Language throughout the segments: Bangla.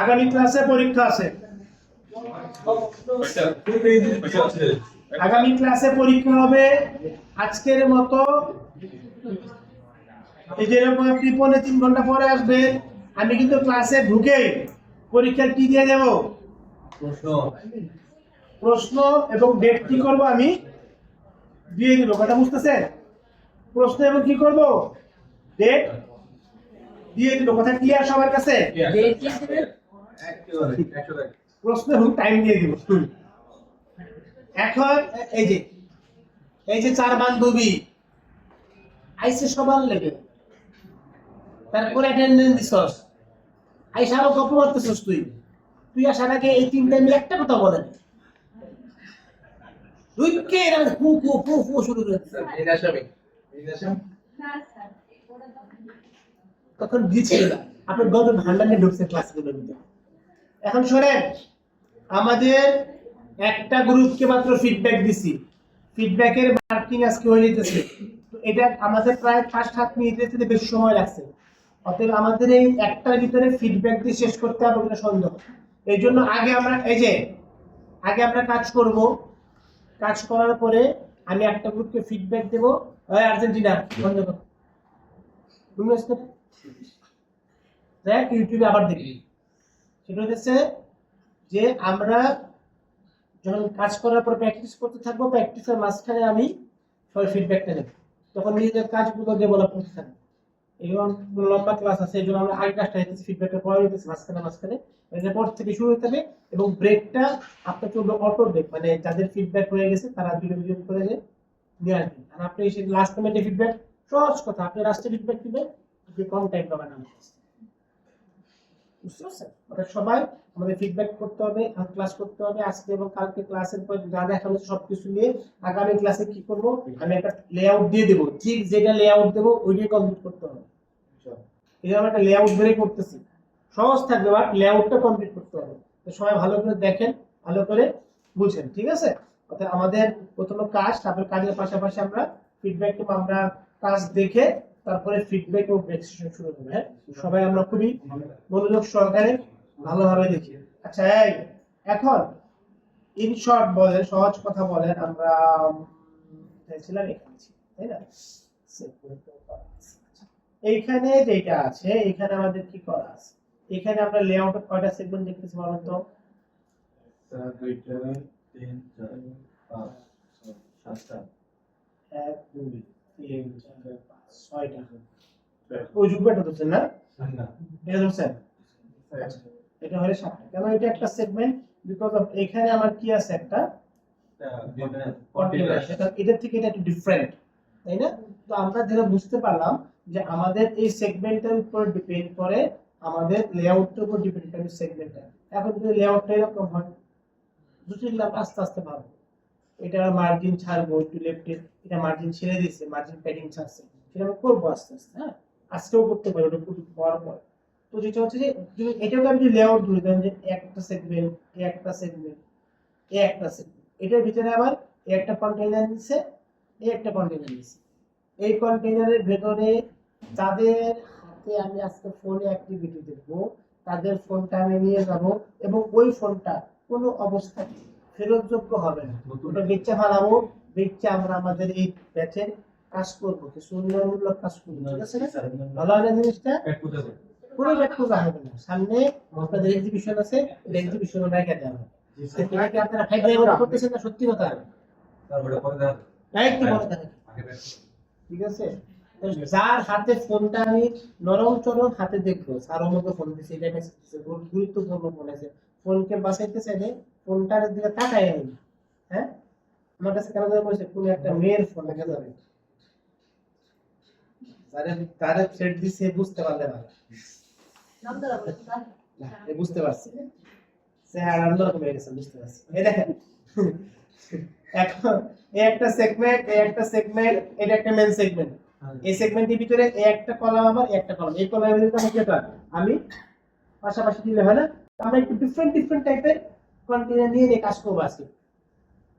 আগামী ক্লাসে পরীক্ষা আছে। আগামী ক্লাসে পরীক্ষা হবে আজকের মতো। এই যেরকম আপনি 3 ঘন্টা পরে আসবে, আমি কিন্তু ক্লাসে ঢুকে পরীক্ষার কি দিয়ে দেব, প্রশ্ন এবং ডেট কি করব আমি দিয়ে দিব। কথা বুঝতেছেন? প্রশ্ন এবং কি করব, ডেট দিয়ে দিব। কথা ক্লিয়ার সবার কাছে? প্রশ্ন এবং টাইম দিয়ে দিব। এখন এই যে 4 বান্ধবী আইসে সবার লেগে, তারপরে অ্যাটেন্ডেন্স দিছস, আইসা আরো গল্প করতেছস। তুই আসার আগে এই 3টা মিলে একটা কথা বলে না, দুইকে ফু ফু ফু ফু শুরু করে দিছে। তখন দিছিল না, আপনার গল্পের ভান্ডার নিয়ে ঢুকছে ক্লাসগুলোর মধ্যে। এখন শোনেন, আমাদের একটা গ্রুপকে মাত্র ফিডব্যাক দিছি, ফিডব্যাকের মার্কিং আজকে হয়ে যেতেছে। তো এটা আমাদের প্রায় 5-7 মিনিটের বেশি সময় লাগছে। অতএব আমাদের এই একটার ভিতরে ফিডব্যাক দিয়ে শেষ করতে হবে কিনা সন্দেহ। এই জন্য আগে আমরা কাজ করব। কাজ করার পরে আমি একটা গ্রুপকে ফিডব্যাক দেবো। আর্জেন্টিনা বন্ধ করো, ইউটিউবে আবার দেখি। সেটা হচ্ছে যে আমরা যখন কাজ করার পর প্র্যাকটিস করতে থাকবো, প্র্যাকটিসের মাঝখানে আমি সবাই ফিডব্যাকটা নেব, তখন নিজেদের কাজগুলো ডেভেলপ করতে থাকবো। এবং লম্বা ক্লাস আছে, এই জন্য আমরা আগে কাজটা হইতেছি, ফিডব্যাকটা পরে হইতেছি মাঝখানে এরপর থেকে শুরু হতে হবে। এবং ব্রেকটা আপনার চলবে অটো ব্রেক, মানে যাদের ফিডব্যাক হয়ে গেছে তারা বিরতি করে নিয়ে আসবেন। আর আপনি এসে লাস্ট মোমেন্টে ফিডব্যাক, সহজ কথা, আপনি লাস্টে ফিডব্যাক দিবেন, আপনি কম টাইম পাবেন। সবাই আমাদের ফিডব্যাক করতে হবে, ক্লাস করতে হবে। আজকে এবং কালকে ক্লাসের পর যা দেখানো সবকিছু নিয়ে আগামী ক্লাসে কি করব, আমি একটা লেআউট দিয়ে দেবো। ঠিক যেটা লেআউট দেবো ওইটাই কমপ্লিট করতে হবে। এই জন্য একটা লেআউট বেরই করতেছি, সহজ থাকবে, বাট লেআউটটা কমপ্লিট করতে হবে। তো সবাই ভালো করে দেখেন, ভালো করে বুঝেন, ঠিক আছে? অর্থাৎ আমাদের প্রথমে কাজ, তারপর কাজের পাশাপাশি আমরা ফিডব্যাক, আমরা কাজ দেখে তারপরে ফিডব্যাক ও ব্রেক সেশন শুরু হবে। হ্যাঁ, সবাই আমরা খুবই মনোযোগ সহকারে ভালোভাবে দেখি। আচ্ছা, এখন ইন শর্ট বলেন, সহজ কথা বলেন, আমরা ছিলাম এখানে, তাই না? এইখানে যেটা আছে, এখানে আমাদের কি করা আছে? এখানে আমরা লেআউটে কয়টা সেগমেন্ট দেখতেছি বলেন তো? 2 3 4 5 6 7 1 2 3 4 5 6টা। ওই যুগটা ধরছেন না? এটা ধরছেন? এটা হলো 7টা। কেন এটা একটা সেগমেন্ট? বিকজ অফ এখানে আমার কি আছে, একটা কন্টিনিউয়াস। এটা থেকে এটা একটু ডিফারেন্ট, তাই না? তো আমরা যেটা বুঝতে পারলাম যে আমাদের এই সেগমেন্টের উপর ডিপেন্ড করে, আমাদের লেআউটের উপর ডিপেন্ড করে সেগমেন্টটা। এখন যদি লেআউটটা এরকম হয়, দুটোই আমরা আস্তে আস্তে ভাববো। এটা মার্জিন ছাড়বো একটু লেফটে, এটা মার্জিন ছেড়ে দিয়েছে, মার্জিন প্যাডিং ছাড়ছে, সেটা আমরা করবো আস্তে আস্তে। হ্যাঁ, আজকেও করতে পারি, ওটা পড়ার পর। তো যেটা হচ্ছে যে যদি এটাকে আমি লেআউট ধরে দিলাম যে একটা সেগমেন্ট, একটা সেগমেন্ট, একটা সেগমেন্ট, এটার ভিতরে আবার একটা কন্টেইনার নিচ্ছে, একটা কন্টেইনার নিচ্ছে। এই কন্টেইনারের ভেতরে যাদের হাতে আমি আজকে ফোনে অ্যাক্টিভিটি দেখবো, তাদের ফোনটা আমি নিয়ে যাব, এবং ওই ফোনটা কোনো অবস্থায় ফেরতযোগ্য হবে না। ওটা বেচে ফেলাবো, বেচে আমরা আমাদের এই ব্যাচের কাজ করবো, কিছু উন্নয়নমূলক কাজ করবো। ঠিক আছে না? ভালো হয় না জিনিসটা? কোনো ব্যাট খোঁজা হবে না। সামনে আপনাদের এক্সিবিশন আছে, এক্সিবিশনে রেখে দেওয়া হবে। সেটা কি আপনারা ফাইভ ড্রাইভার করতেছেন না? সত্যি কথা, একটু বলে দেখেন, ঠিক আছে? যার হাতে ফোনটা আমি নরম চরম হাতে দেখবো, স্যার আমাকে ফোন দিচ্ছে, এটা মেসেজ দিচ্ছে, গুরুত্বপূর্ণ ফোন আছে, ফোনকে বাঁচাইতে চাইলে ফোনটার দিকে তাকাই আমি। হ্যাঁ, আমার কাছে কেন জানা বলছে কোন একটা মেয়ের ফোন দেখা যাবে, তারে সেট দিচ্ছে, বুঝতে পারলে না, বুঝতে পারছি, সে আর অন্যরকম হয়ে গেছে, বুঝতে পারছি। এই দেখেন, এখন এই একটা সেগমেন্ট, এটা একটা মেইন সেগমেন্ট। এই সেগমেন্টের ভিতরে এই একটা কলাম, আবার একটা কলাম, এই কলামের ভিতরে আমি যেটা আমি পাশাপাশি দিলে হয় না। আমরা একটু ডিফারেন্ট টাইপের কন্টেইনার নিয়ে কাজ করবো আজকে।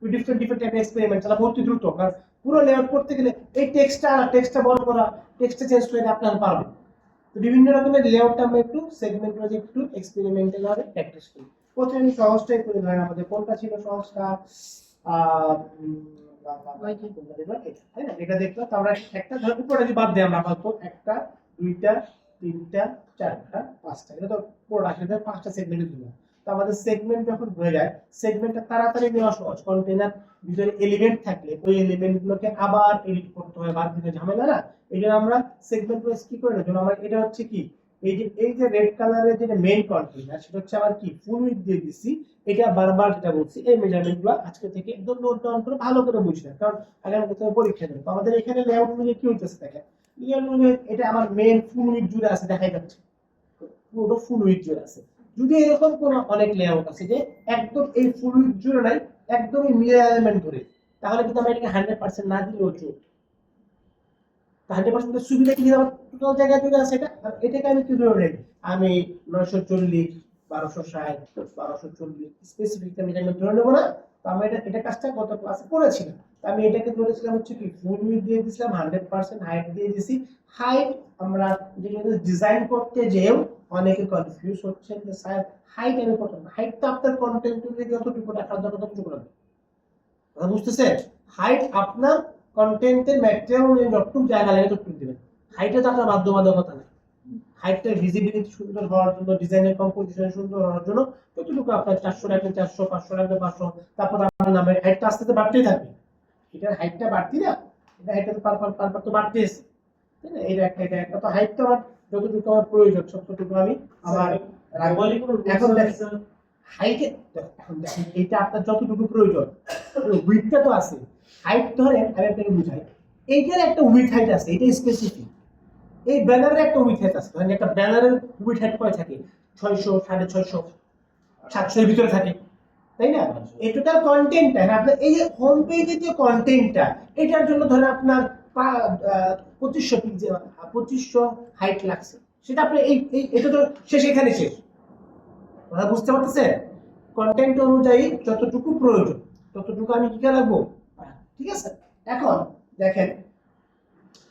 ডিফারেন্ট টাইপের এক্সপেরিমেন্ট চালাবো অতি দ্রুত। কারণ পুরো লেআউট করতে গেলে এই টেক্সটটা বড় করা, টেক্সটটা চেঞ্জ করে আপনারা পারবেন। তো বিভিন্ন রকমের লেআউট আমরা একটু সেগমেন্ট ওয়াইজ একটু এক্সপেরিমেন্টাল ভাবে প্র্যাকটিস করি। প্রথমে আমি সহজটাই করে ধরেন আমাদের কোনটা ছিল সহজটা তাই না, এটা দেখলাম। তো আমরা একটা ধর উপরে যদি বাদ দিই আমরা আপাতত একটা দুইটা তিনটা চারটা পাঁচটা, এটা তো পুরোটা আসলে পাঁচটা সেগমেন্টে দিলাম। তো আমাদের সেগমেন্ট যখন হয়ে যায়, সেগমেন্টটা তাড়াতাড়ি নেওয়া সহজ। কন্টেনার ভিতরে এলিমেন্ট থাকলে ওই এলিমেন্ট গুলোকে আবার এডিট করতে হয়, বাদ দিতে ঝামেলা না। এই জন্য আমরা সেগমেন্ট ওয়াইজ কি করে নেব, আমরা এটা হচ্ছে কি এই যে রেড কালারের যে মেইন কন্টেনার, সেটা হচ্ছে আবার কি ফুল উইডথ দিয়ে দিছি। এটা বারবার যেটা বলছি, এই মেজারমেন্ট গুলো আজকে থেকে একদম নোট ডাউন করে ভালো করে বুঝবেন, কারণ আগামী বছর পরীক্ষা দেবে। তো আমাদের এখানে লেআউট অনুযায়ী কি হইতেছে দেখেন, লেআউট অনুযায়ী এটা আমার মেইন ফুল উইডথ জুড়ে আছে, দেখা যাচ্ছে পুরো ফুল উইডথ জুড়ে আছে। যদি এরকম কোন অনেক লেআউট আছে যে একদম এই ফুল উইডথ জুড়ে নাই, একদমই মিরর এলিমেন্ট ধরে, তাহলে কিন্তু আমরা এটাকে 100% না দিলেও চলবে। 100% সুবিধা কি আমার টোটাল জায়গা জুড়ে আছে এটা, আর এটাকে আমি কি ধরে নেই, আমি 940 1260 1240 স্পেসিফিক মেজারমেন্ট ধরে নেব না। তো আমি এটা কাজটা গত ক্লাসে করেছিলাম। তো আমি এটাকে ধরেছিলাম হচ্ছে কি ফুল উইডথ দিয়ে দিয়েছিলাম, 100% হাইট দিয়ে দিয়েছি। হাইট আমরা যেটা ডিজাইন করতে যেও অনেকে কনফিউজ হচ্ছেন যে স্যার হাইট আমি কত, হাইট তো আপনার কন্টেন্টে যতটুকু রাখার দরকার ততটুকু রাখবেন। কথা বুঝতেছেন? হাইট আপনার কন্টেন্টের ম্যাটেরিয়াল যতটুকু জায়গা লাগে ততটুকু দিবেন। হাইটে তো আপনার বাধ্যবাধকতা নেই। হাইটটা ভিজিবিলিটি সুন্দর হওয়ার জন্য, ডিজাইনের কম্পোজিশন সুন্দর হওয়ার জন্য যতটুকু আপনার 400 রাখবেন 400, 500 রাখবেন 500, তারপর আপনার নামের হাইটটা আস্তে আস্তে বাড়তেই থাকবে। এটার হাইটটা বাড়তি না, এটা হাইটটা তো পার তো বাড়তেছে, তাই না? এটা তো হাইট তো আমার যতটুকু আমার প্রয়োজন ততটুকু আমি আমার রাখবো। এখন দেখেন হাইটে, এখন দেখেন এটা আপনার যতটুকু প্রয়োজন, উইডথটা তো আছে। হাইট ধরেন আমি আপনাকে বুঝাই, এইটার একটা উইডথ হাইট আছে, এটা স্পেসিফিক। এই ব্যানারের একটা উইডথ হাইট আছে, মানে একটা ব্যানারের উইডথ হাইট কয় থাকে, 600 650 700 এর ভিতরে থাকে, তাই না? এই টোটাল কন্টেন্টটা আপনার এই যে হোম পেজের যে কন্টেন্টটা, এটার জন্য ধরেন আপনার 2500 পিক্সেল 2500 হাইট লাগছে, সেটা আপনি এটা তো শেষ, এখানে শেষ। কথা বুঝতে পারতেছেন? কন্টেন্ট অনুযায়ী যতটুকু প্রয়োজন ততটুকু আমি কি রাখবো, ঠিক আছে? এখন দেখেন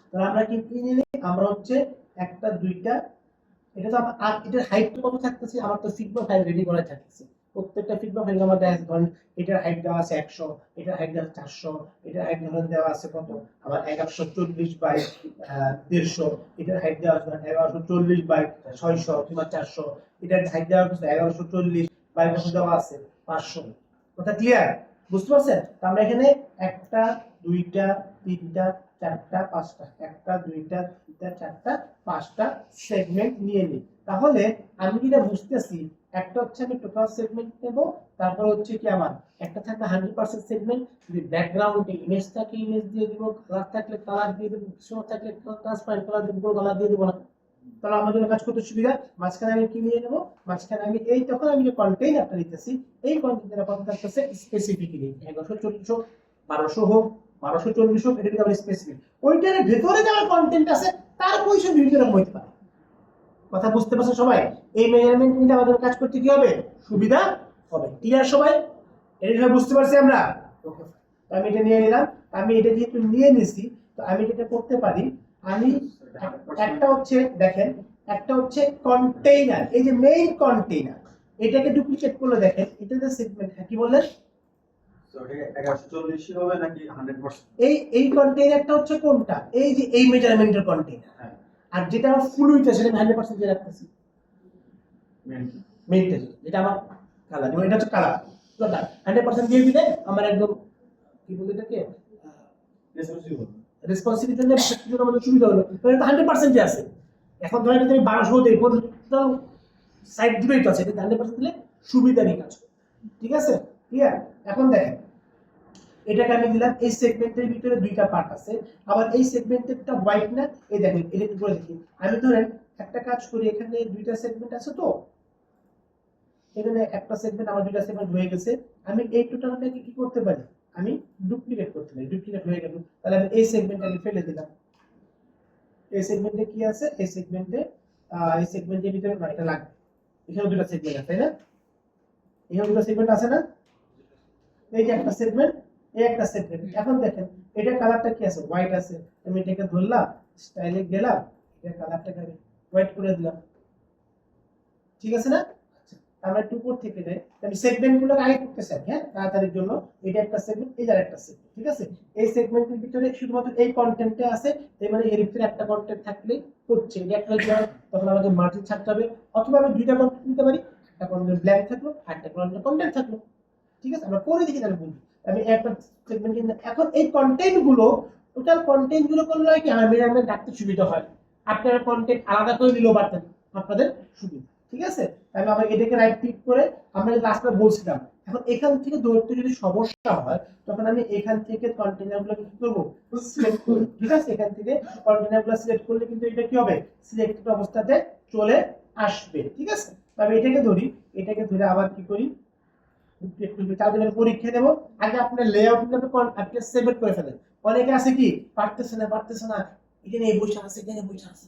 তাহলে আমরা কি কি নিয়ে আমরা হচ্ছে একটা দুইটা, এটা তো আর এটার হাইট তো কত থাকতেছে, আমার তো ফিগমা ফাইল রেডি করা থাকতেছে। প্রত্যেকটা ফিগমা ফাইল আমার দেওয়া আছে, ধরেন এটার হাইট দেওয়া আছে 100, এটার হাইট দেওয়া আছে 400, এটার হাইট ধরেন দেওয়া আছে কত আমার 1140 বাই 150, এটার হাইট দেওয়া আছে 1140 বাই 600 কিংবা 400, এটার হাইট দেওয়া আছে 1140 বাই কত দেওয়া আছে 500। কথা ক্লিয়ার? বুঝতে পারছেন? তো আমরা এখানে একটা দুইটা তিনটা চারটা পাঁচটা, একটা দুইটা তিনটা চারটা পাঁচটা সেগমেন্ট নিয়ে নিই। তাহলে আমি যেটা বুঝতেছি, একটা হচ্ছে আমি টোটাল সেগমেন্ট নেব, তারপর হচ্ছে কি আমার একটা থাকবে 100% সেগমেন্ট, যদি ব্যাকগ্রাউন্ডে ইমেজ থাকে ইমেজ দিয়ে দিব, কালার থাকলে কালার দিয়ে দেব, শো থাকলে ট্রান্সপারেন্ট কালার দিব, কালার দিয়ে দেব না। তাহলে আমার জন্য কাজ করতে সুবিধা। মাঝখানে আমি কি নিয়ে নেব, মাঝখানে আমি এই তখন আমি যে কন্টেইনারটা নিতেছি, এই কন্টেইনারটা কত থাকতেছে স্পেসিফিকলি 1140 1200 হোক 1240 হোক, এটা কিন্তু আমার স্পেসিফিক। ওইটার ভেতরে যে আমার কন্টেন্ট আছে তার পয়সা বিভিন্ন রকম হতে পারে। কথা বুঝতে পারছেন সবাই? এই মেজারমেন্ট নিতে আমাদের কাজ করতে কি হবে, সুবিধা হবে। ক্লিয়ার সবাই? এটা সবাই বুঝতে পারছি আমরা? ওকে, আমি এটা নিয়ে নিলাম। আমি এটা যেহেতু নিয়ে নিছি, তো আমি যেটা করতে পারি, আমি একটা হচ্ছে দেখেন, একটা হচ্ছে কন্টেইনার, এই যে মেইন কন্টেইনার, এটাকে ডুপ্লিকেট করলে দেখেন এটা যে সেগমেন্ট কি বললেন, তো এটা 1140 হবে নাকি 100%? এই কন্টেইনারটা হচ্ছে কোনটা, এই যে এই মেজারমেন্টের কন্টেইনার। হ্যাঁ, আর যেটা আমার ফুল উইথ আছে সেটা 100% দিয়ে রাখতেছি। মেন মেইনটা যেটা আমার কালার, যেমন এটা হচ্ছে কালার, টোটাল 100% দিয়ে দিলে আমার একদম কি বলে এটাকে রেসপন্সিবল। রেসপন্সিবিলিটি নিয়ে কিছুটা আমাদের সুবিধা হলো। তো এটা 100% আছে। এখন ধরেন যদি আমি 1200 দেই, টোটাল সাইড জুড়েই তো আছে, এটা 100% দিলে সুবিধা নেই কাজ। ঠিক আছে? ক্লিয়ার? এখন দেখেন এটাকে আমি দিলাম, এই সেগমেন্টের ভিতরে দুইটা পার্ট আছে, আবার এই সেগমেন্টেরটা হোয়াইট না, এই দেখেন এটা একটু করে দেখি। আমি ধরেন একটা কাজ করি, এখানে দুইটা সেগমেন্ট আছে, তো এখানে একটা সেগমেন্ট আমার দুইটা সেগমেন্ট হয়ে গেছে, আমি এই টোটালটাকে কি করতে পারি, আমি ডুপ্লিকেট করতে পারি। ডুপ্লিকেট হয়ে গেল, তাহলে আমি এই সেগমেন্টটাকে ফেলে দিলাম। এই সেগমেন্টে কি আছে, এই সেগমেন্টের ভিতরে না এটা লাগবে, এখানে দুটো সেগমেন্ট আছে, তাই না? এখানে দুটো সেগমেন্ট আছে না, এই যে একটা সেগমেন্ট, এই একটা সেগমেন্ট। এখন দেখেন এটা কালারটা কি আছে, হোয়াইট আছে, আমি এটাকে ধরলাম, স্টাইলে গেলাম, এটা কালারটাকে আমি হোয়াইট করে দিলাম, ঠিক আছে না? আচ্ছা, আমরা একটু উপর থেকে যাই, আমি সেগমেন্টগুলো আগে করতে চাই, হ্যাঁ, তাড়াতাড়ির জন্য। এটা একটা সেগমেন্ট, এই যার একটা সেগমেন্ট, ঠিক আছে? এই সেগমেন্টের ভিতরে শুধুমাত্র এই কন্টেন্টটা আছে, এই মানে এর ভিতরে একটা কন্টেন্ট থাকলেই হচ্ছে। এটা একটা তখন আমাকে মার্জিন ছাড়তে হবে, অথবা আমি দুইটা কন্টেন্ট নিতে পারি, একটা কন্টেন্ট ব্ল্যাঙ্ক থাকলো আর একটা কন্টেন্ট থাকলো, ঠিক আছে? আমরা করে দেখি তাহলে বলবো। আমি একটা সেগমেন্ট এখন এই কন্টেন্ট গুলো, টোটাল কন্টেন্ট গুলো করলে কি আমার মেজারমেন্ট রাখতে সুবিধা হয়, আপনারা কন্টেন্ট আলাদা করে নিলেও পারতেন, আপনাদের সুবিধা, ঠিক আছে? তাহলে আমরা এটাকে রাইট ক্লিক করে আমরা লাস্টে বলছিলাম, এখন এখান থেকে ধরতে যদি সমস্যা হয় তখন আমি এখান থেকে কন্টেইনার গুলো কি করব, সিলেক্ট করব, ঠিক আছে? এখান থেকে কন্টেইনার গুলো সিলেক্ট করলে কিন্তু এটা কি হবে, সিলেক্টেড অবস্থাতে চলে আসবে, ঠিক আছে? তবে এটাকে ধরি, এটাকে ধরে আবার কি করি, একটু তাদের পরীক্ষা দেব। আগে আপনার লেআউট আপনি সেভ করে ফেলেন। অনেকে আছে কি পারতেছে না, এখানে এই বইটা আছে, এখানে বইটা আছে।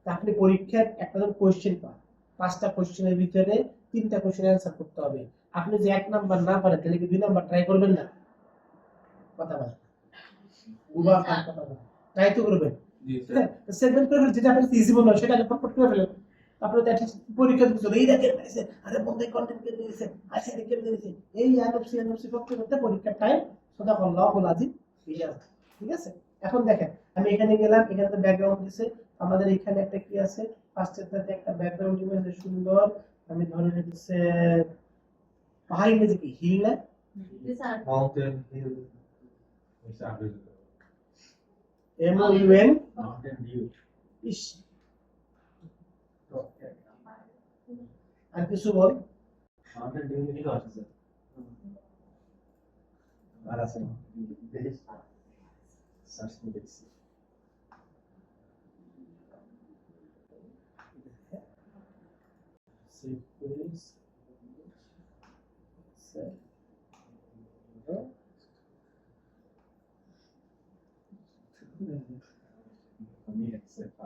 তা আপনি পরীক্ষার একটা কোশ্চেন পান, 5টা কোশ্চেনের ভিতরে 3টা কোশ্চেন অ্যানসার করতে হবে। আপনি যে 1 নাম্বার না পারেন তাহলে কি 2 নাম্বার ট্রাই করবেন না? কথা বলেন, উবা কথা বলেন, ট্রাই তো করবেন। জি হ্যাঁ, সেগমেন্ট করে যেটা আপনার ইজি মনে হয় সেটা ফটফট করে ফেলেন। তারপরে দেখা পরীক্ষা দিতে চলে এই দেখেন আছে, আরে বন্ধে কন্টেন্ট কে দিয়েছে, আচ্ছা কে দিয়েছে, এই এনএফসি করতে পরীক্ষার টাইম সুবহানাল্লাহুল আজিম হয়ে যাবে, ঠিক আছে? এখন দেখেন আমি এখানে গেলাম, এখানে তো ব্যাকগ্রাউন্ড দিছে, আমাদের এখানে একটা কি আছে, ফার্স্টেরটাতে একটা ব্যাকগ্রাউন্ড ইমেজ সুন্দর, আমি ধরে নিতেছে পাহাড়ি ইমেজ কি হিল না, mountain hill service MOUN mountain view is, আর কিছু বল, মাউন্টেন ভিউ কি আছে আর আছে দেশ সার্চ করে দেখছি সেভ করে সেভ আমি অ্যাকসেপ্ট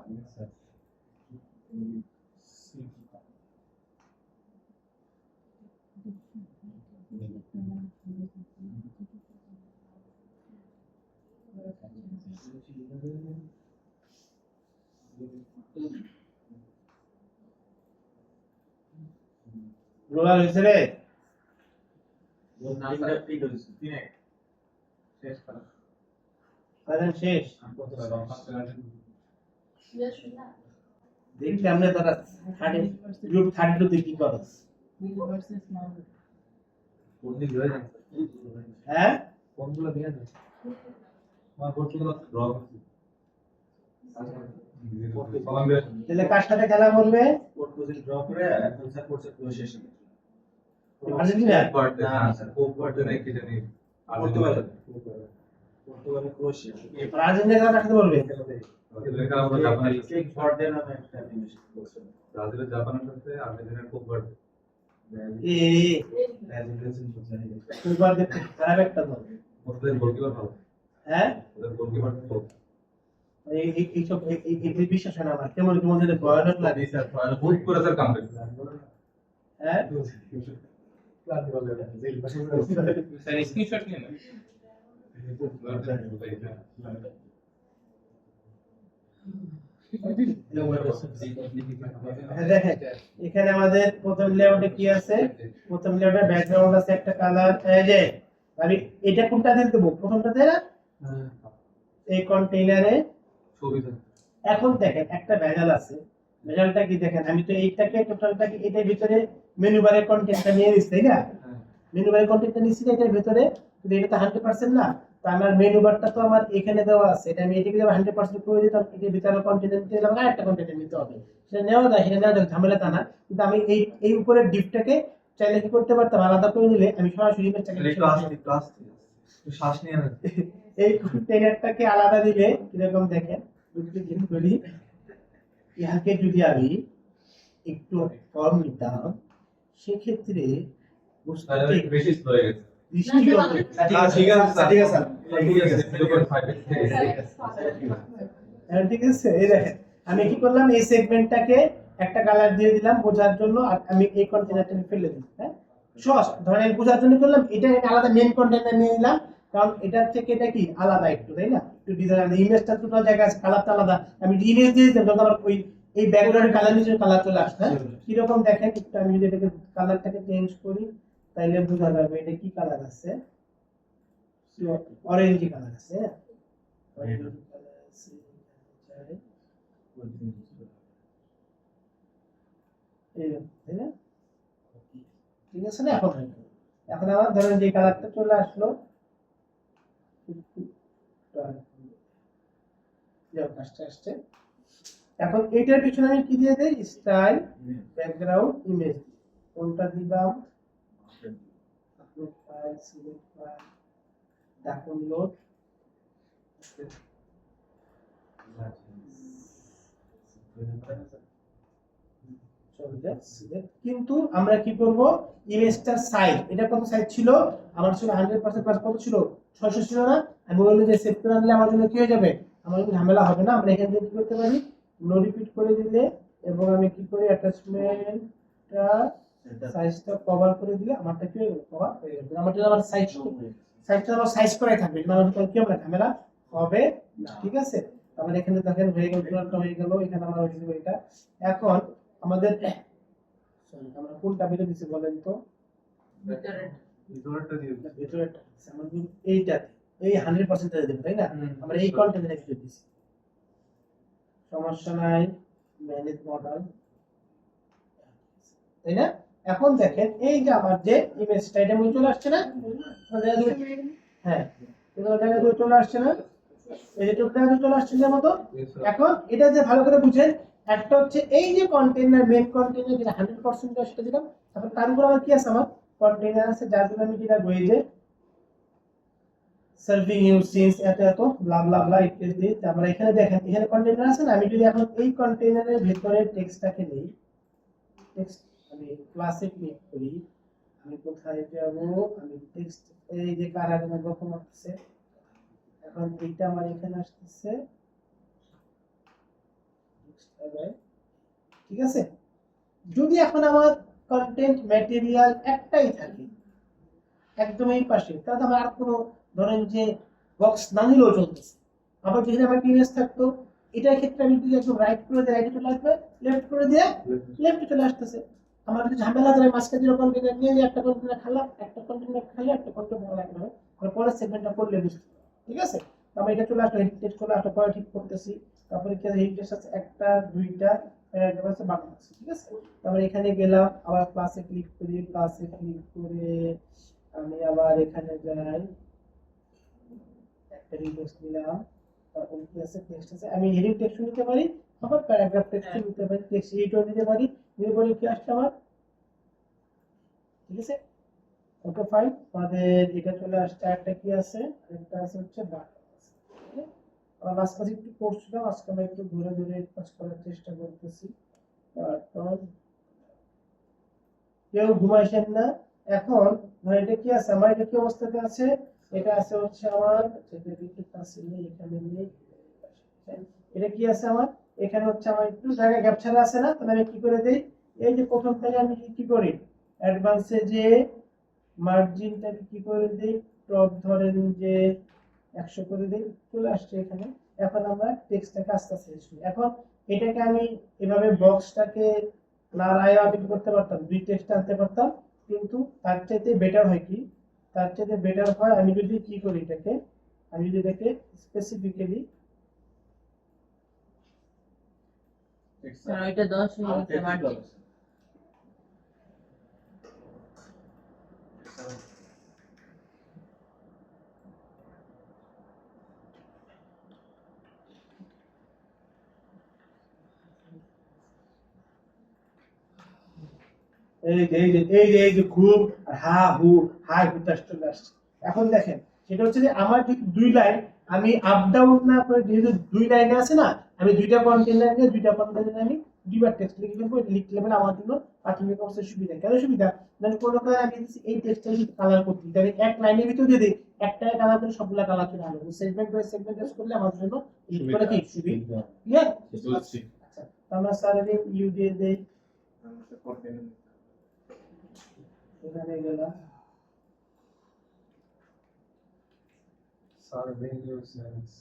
রোলার হয়েছে রে, তাহলে শেষ দেখতে আমরা তারা 30 গ্রুপ 32 তে কি করছ, হ্যাঁ কোনগুলো দিয়ে দেন আমার কোনগুলো ড্র করছি তাহলে কার সাথে খেলা করবে, কোড কোচিং ড্র করে এখন স্যার কোর্সের প্রসেসন আর্জেন্টিনা, না স্যার কোপ করতে নাই কি জানি পর্তুগালে ক্রোয়েশিয়া আর্জেন্টিনা কার সাথে বলবে, লেখা আমরা জাপানের কেক ফরডেন নামে একটা জিনিস করছে ব্রাজিলের জাপানের সাথে আর্জেন্টিনার কোপ করতে সুপার দেখতে খারাপ একটা দল, ওদের গোলকিপার ভালো হ্যাঁ ওদের গোলকিপার তো এইসব এই বিশ্বাস হয় না আমার, কেমন কেমন যেন ভয়ানক লাগে, স্যার ভুল করে স্যার কাম করে হ্যাঁ স্যার স্ক্রিনশট নিয়ে না দেখেন এখানে আমাদের প্রথম লেআউটে কি আছে, প্রথম লেআউটে ব্যাকগ্রাউন্ড আছে একটা কালার, এই যে আমি এটা কোনটা দিয়ে দেব, প্রথমটাতে না এই কন্টেইনারে। ছবি এখন দেখেন একটা ভেজাল আছে, ভেজালটা কি দেখেন, আমি তো এইটাকে টোটালটাকে এটার ভিতরে মেনু বারের কন্টেন্টটা নিয়ে নিচ্ছি, তাই না? মেনু বারের কন্টেন্টটা নিচ্ছি এটার ভিতরে, কিন্তু এটা তো 100% না, তো আমার মেনু বারটা তো আমার এখানে দেওয়া আছে, এটা আমি এটাকে 100% করে দিতাম, এটার ভিতরে কন্টেন্ট নিতে গেলে আমার একটা কন্টেন্ট নিতে হবে, সেটা নেওয়া যায়, সেটা নেওয়া যায়, ঝামেলা তা না। কিন্তু আমি এই উপরের ডিপটাকে চাইলে কি করতে পারতাম, আলাদা করে নিলে আমি সরাসরি ইমেজটাকে শ্বাস নিয়ে না এই কন্টেইনারটাকে আলাদা দিলে কিরকম দেখেন, দুটো জিনিস বলি, ইহাকে যদি আমি একটু কম নিতাম সেক্ষেত্রে বুঝতে বেশি হয়ে গেছে দৃষ্টি হবে। ঠিক আছে স্যার ঠিক আছে হ্যাঁ, ঠিক আছে, এই দেখেন আমি কি করলাম, এই সেগমেন্টটাকে একটা কালার দিয়ে দিলাম বোঝার জন্য, আর আমি এই কন্টেইনারটাকে ফেলে দিলাম, হ্যাঁ সহজ, ধরেন আমি বোঝার জন্য করলাম, এটা একটা আলাদা মেইন কন্টেইনার নিয়ে নিলাম, কারণ এটার থেকে এটা কি আলাদা একটু, তাই না? একটু ডিজাইন, ইমেজটা দুটো জায়গা আছে, কালারটা আলাদা, আমি ইমেজ দিয়ে দিতাম তখন আবার ওই এই ব্যাকগ্রাউন্ড কালার নিচে কালার চলে আসছে হ্যাঁ? কিরকম দেখেন একটু আমি যদি এটাকে কালারটাকে চেঞ্জ করি তাইলে বোঝা যাবে এটা কি কালার আছে অরেঞ্জ কালার আছে হ্যাঁ? Orange color আছে, এইরকম, তাই না? ঠিক আছে না এখন এখন আমার ধরেন যে কালারটা চলে আসলো আস্তে আস্তে এখন এটার পিছনে আমি কি দিয়ে দেই স্টাইল ব্যাকগ্রাউন্ড ইমেজ কোনটা দিলাম আপনি ফাইল সিলেক্ট ফাইল ডাউনলোড কিন্তু আমরা কি করব ইমেজটার সাইজ এটা কত সাইজ ছিল আমার ছিল 100% প্লাস কত ছিল 600 ছিল না আমি বললাম যে সেভ করে নিলে আমার জন্য কি হয়ে যাবে আমার জন্য ঝামেলা হবে না আমরা এখান থেকে কি করতে পারি নো রিপিট করে দিলে এবং আমি কি করি অ্যাটাচমেন্টটা সাইজটা কভার করে দিলে আমারটা কি হয়ে গেল কভার হয়ে গেল আমার জন্য আমার সাইজটা আমার সাইজ করাই থাকবে মানে আমার কি হবে না ঝামেলা হবে না ঠিক আছে তাহলে এখানে দেখেন হয়ে গেল পুরোটা হয়ে গেল এখানে আমার হয়ে গেল এটা এখন আমাদের সরি আমরা কোনটা বের দিছি বলেন তো ভিতরটা দিয়ে দিন। ভিতরেরটা আমরা যদি এইটাতে এই 100% টা দেব তাই না আমরা এই কন্টেন্টে রেখে দিছি সমস্যা নাই ম্যানেজ মডেল তাই না এখন দেখেন এই যে আমার যে ইমেজটা এটা মনে চলে আসছে না হ্যাঁ এটা জায়গায় চলে আসছে না এই যে টুকটা চলে আসছে যে মতো এখন এটা যে ভালো করে বুঝেন একটা হচ্ছে এই যে কন্টেইনার মেইন কন্টেইনার যেটা 100% সেটা দিলাম তারপর তার উপর আমার কি আছে আমার কন্টেইনার আছে যার জন্য আমি যেটা বই যে সার্ভিং ইউ সিন্স এত এত ব্লা ব্লা ব্লা ইত্যাদি আমরা এখানে দেখেন এখানে কন্টেইনার আছে না আমি যদি এখন এই কন্টেইনারের ভিতরে টেক্সটটাকে নেই টেক্সট আমি ক্লাসে ক্লিক করি আমি কোথায় যাব আমি টেক্সট এই যে কারাগার রকম আছে এখন এইটা আমার এখানে আসছে ঠিক আছে যদি এখন আমার কন্টেন্ট ম্যাটেরিয়াল একটাই থাকে একদম এই পাশে তাহলে আমার আর কোনো ধরেন যে বক্স না নিলেও চলতেছে আবার যেখানে আমার ইমেজ থাকতো এটার ক্ষেত্রে আমি যদি একদম রাইট করে দিই রাইটে চলে আসবে লেফট করে দিয়ে লেফটে চলে আসতেছে আমার যদি ঝামেলা ধরে মাঝখানে যেরকম কন্টেন্ট নিয়ে যে একটা কন্টেন্ট খালাম একটা কন্টেন্ট খালি একটা কন্টেন্ট ভালো লাগবে আর পরের সেগমেন্টটা করলে বুঝতে ঠিক আছে আমি এটা চলে আসলো হেড টেক্সট চলে আসলো পরে ঠিক করতেছি তারপরে কি আছে হেড টেক্সট আছে একটা দুইটা প্যারাগ্রাফ আছে বাকি আছে ঠিক আছে তারপরে এখানে গেলাম আবার ক্লাসে ক্লিক করি ক্লাসে ক্লিক করে আমি আবার এখানে যাই একটা টেক্সট নিলাম তারপর কি আছে টেক্সট আছে আমি হেডিং টেক্সট নিতে পারি আবার প্যারাগ্রাফ টেক্সট নিতে পারি টেক্সট এইটাও নিতে পারি নিয়ে বলি কি আসছে আমার ঠিক আছে ওকে ফাইন আমাদের এটা চলে আসছে একটা কি আছে একটা আছে হচ্ছে বাটন আমরা মাঝখানে একটু করছিলাম আজকে আমরা একটু ধরে ধরে কাজ করার চেষ্টা করতেছি তারপর কেউ ঘুমাইছেন না এখন ধর এটা কি আছে আমার এটা কি অবস্থাতে আছে এটা আছে হচ্ছে আমার এটা একটু কাছে নেই এখানে নেই এটা কি আছে আমার এখানে হচ্ছে আমার একটু জায়গা গ্যাপ ছাড়া আছে না তাহলে আমি কি করে দেই এই যে প্রথম থেকে আমি কি করি অ্যাডভান্সে যে মার্জিনটাকে কি করে দেই টপ ধরেন যে 100 করে দেই চলে আসছে এখানে এখন আমরা টেক্সটটাকে আস্তে আস্তে শুনি এখন এটাকে আমি এভাবে বক্সটাকে না রায় আমি করতে পারতাম দুই টেক্সট আনতে পারতাম কিন্তু তার চাইতে বেটার হয় কি তার চাইতে বেটার হয় আমি যদি কি করি এটাকে আমি যদি এটাকে স্পেসিফিক্যালি ওইটা 10 হয়ে গেছে মার্জিন এই যে খুব হা হু হাই হুতাশ চলে আসছে এখন দেখেন সেটা হচ্ছে যে আমার যদি দুই লাইন আমি আপ ডাউন না করে যেহেতু দুই লাইনে আছে না আমি দুইটা কন্টেনার নিয়ে দুইটা কন্টেনারে আমি দুইবার টেক্সট লিখে ফেলবো এটা লিখতে হবে আমার জন্য প্রাথমিক অবস্থায় সুবিধা কেন সুবিধা মানে কোনো কারণে আমি এই টেক্সটটা যদি কালার করতে তাহলে এক লাইনের ভিতর দিয়ে দিই একটা কালার করে সবগুলা কালার চলে আসবে সেগমেন্ট বাই সেগমেন্ট ইউজ করলে আমার জন্য করে কি সুবিধা ক্লিয়ার আচ্ছা আমরা সারাদিন ইউ দিয়ে দেই এখানে গেলাম Serving your sense.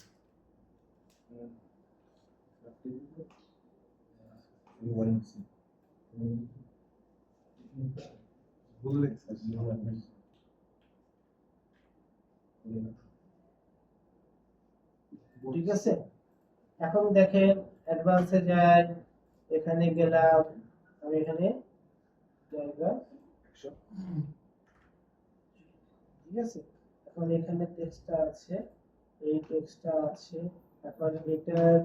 ঠিক আছে, এখন দেখেন অ্যাডভান্সে যাই, এখানে গেলাম, আমি এখানে জায়গা 100, ঠিক আছে। এখন এখানে টেক্সটটা আছে, এই টেক্সটটা আছে, এখন এটার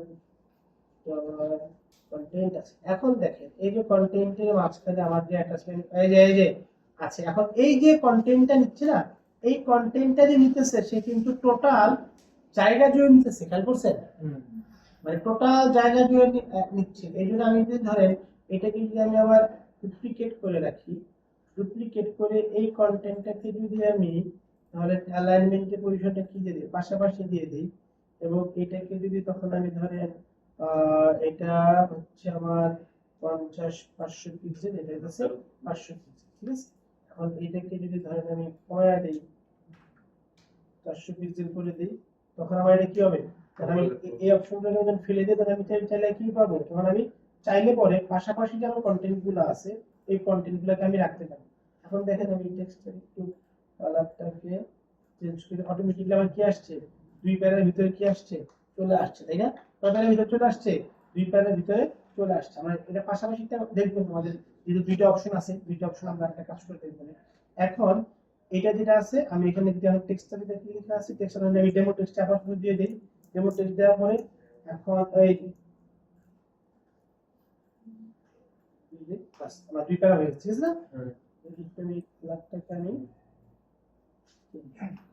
কন্টেন্ট আছে। এখন দেখেন এই যে কন্টেন্টের মাঝখানে আমার যে অ্যাটাচমেন্ট এই যে আছে, এখন এই যে কন্টেন্টটা নিচ্ছে না, এই কন্টেন্টটা যে নিতেছে সে কিন্তু টোটাল জায়গা জুড়ে নিতেছে, খেয়াল করছেন? মানে টোটাল জায়গা জুড়ে নিচ্ছে। এই জন্য আমি যদি ধরেন এটাকে যদি আমি আবার ডুপ্লিকেট করে রাখি, ডুপ্লিকেট করে এই কন্টেন্টটাকে যদি আমি তাহলে অ্যালাইনমেন্টের পজিশনটা কি দিয়ে দিই, পাশাপাশি দিয়ে দিই, এবং এটাকে যদি তখন আমি ধরেন এটা হচ্ছে আমার 500 পিক্সেল, এটা হচ্ছে 500 পিক্সেল, ঠিক আছে। এখন এটাকে যদি ধরেন আমি কমায়া দেই, 400 পিক্সেল করে দিই, তখন আমার এটা কি হবে, তখন আমি এই অপশনটা যখন ফেলে দিই, তখন আমি চাইলে কি পাবো, তখন আমি চাইলে পরে পাশাপাশি যে আমার কন্টেন্ট গুলো আছে এই কন্টেন্ট গুলোকে আমি রাখতে পারি। এখন দেখেন আমি টেক্সটের একটু কালারটাকে চেঞ্জ করে অটোমেটিক্যালি আমার কি আসছে, দুই প্যারার ভিতরে কি আসছে, চলে আসছে, তাই না? কয় প্যারার ভিতরে চলে আসছে, দুই প্যারার ভিতরে চলে আসছে। আমরা এটা পাশাপাশি দেখবো, আমাদের যেহেতু দুইটা অপশন আছে, দুইটা অপশন আমরা একটা কাজ করে দেখবো। এখন এটা যেটা আছে, আমি এখানে যদি আমার টেক্সটটা যেটা লেখা আছে, টেক্সটটা আমি ডেমো টেক্সট আবার দিয়ে দেই, ডেমো টেক্সট দেওয়ার পরে এখন এই যে বাস আমার দুই প্যারা হয়ে গেছে, ঠিক আছে না? আমি কালারটাকে আমি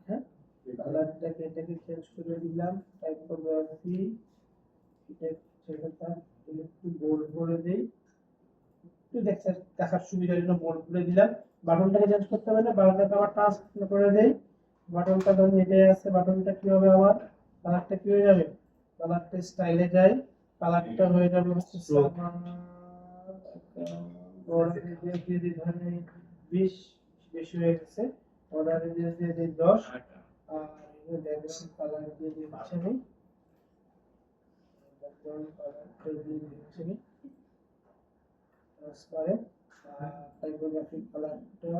হ্যাঁ কালারটাকে এটাকে চেঞ্জ করে দিলাম, টাইপোগ্রাফি এটা সেটা একটু বোল্ড করে দেই, একটু দেখার সুবিধার জন্য বোল্ড করে দিলাম। বাটনটাকে চেঞ্জ করতে হবে না, বাটনটাকে আবার ট্রান্সফার করে দেই, বাটনটা ধরুন এটাই আছে, বাটনটা কি হবে আমার, কালারটা কি হয়ে যাবে, কালারটা স্টাইলে যাই, কালারটা হয়ে যাবে হচ্ছে বর্ডার দিয়ে দিই ধরেন 20 বেশি হয়ে গেছে, বর্ডার দিয়ে দিই 10, আর এই ব্যাকগ্রাউন্ড কালার দিয়ে দিচ্ছি আমি, ব্যাকগ্রাউন্ড কালারটা দিয়ে দিচ্ছি আমি ট্রান্সপারেন্ট, আর টাইপোগ্রাফিক কালারটা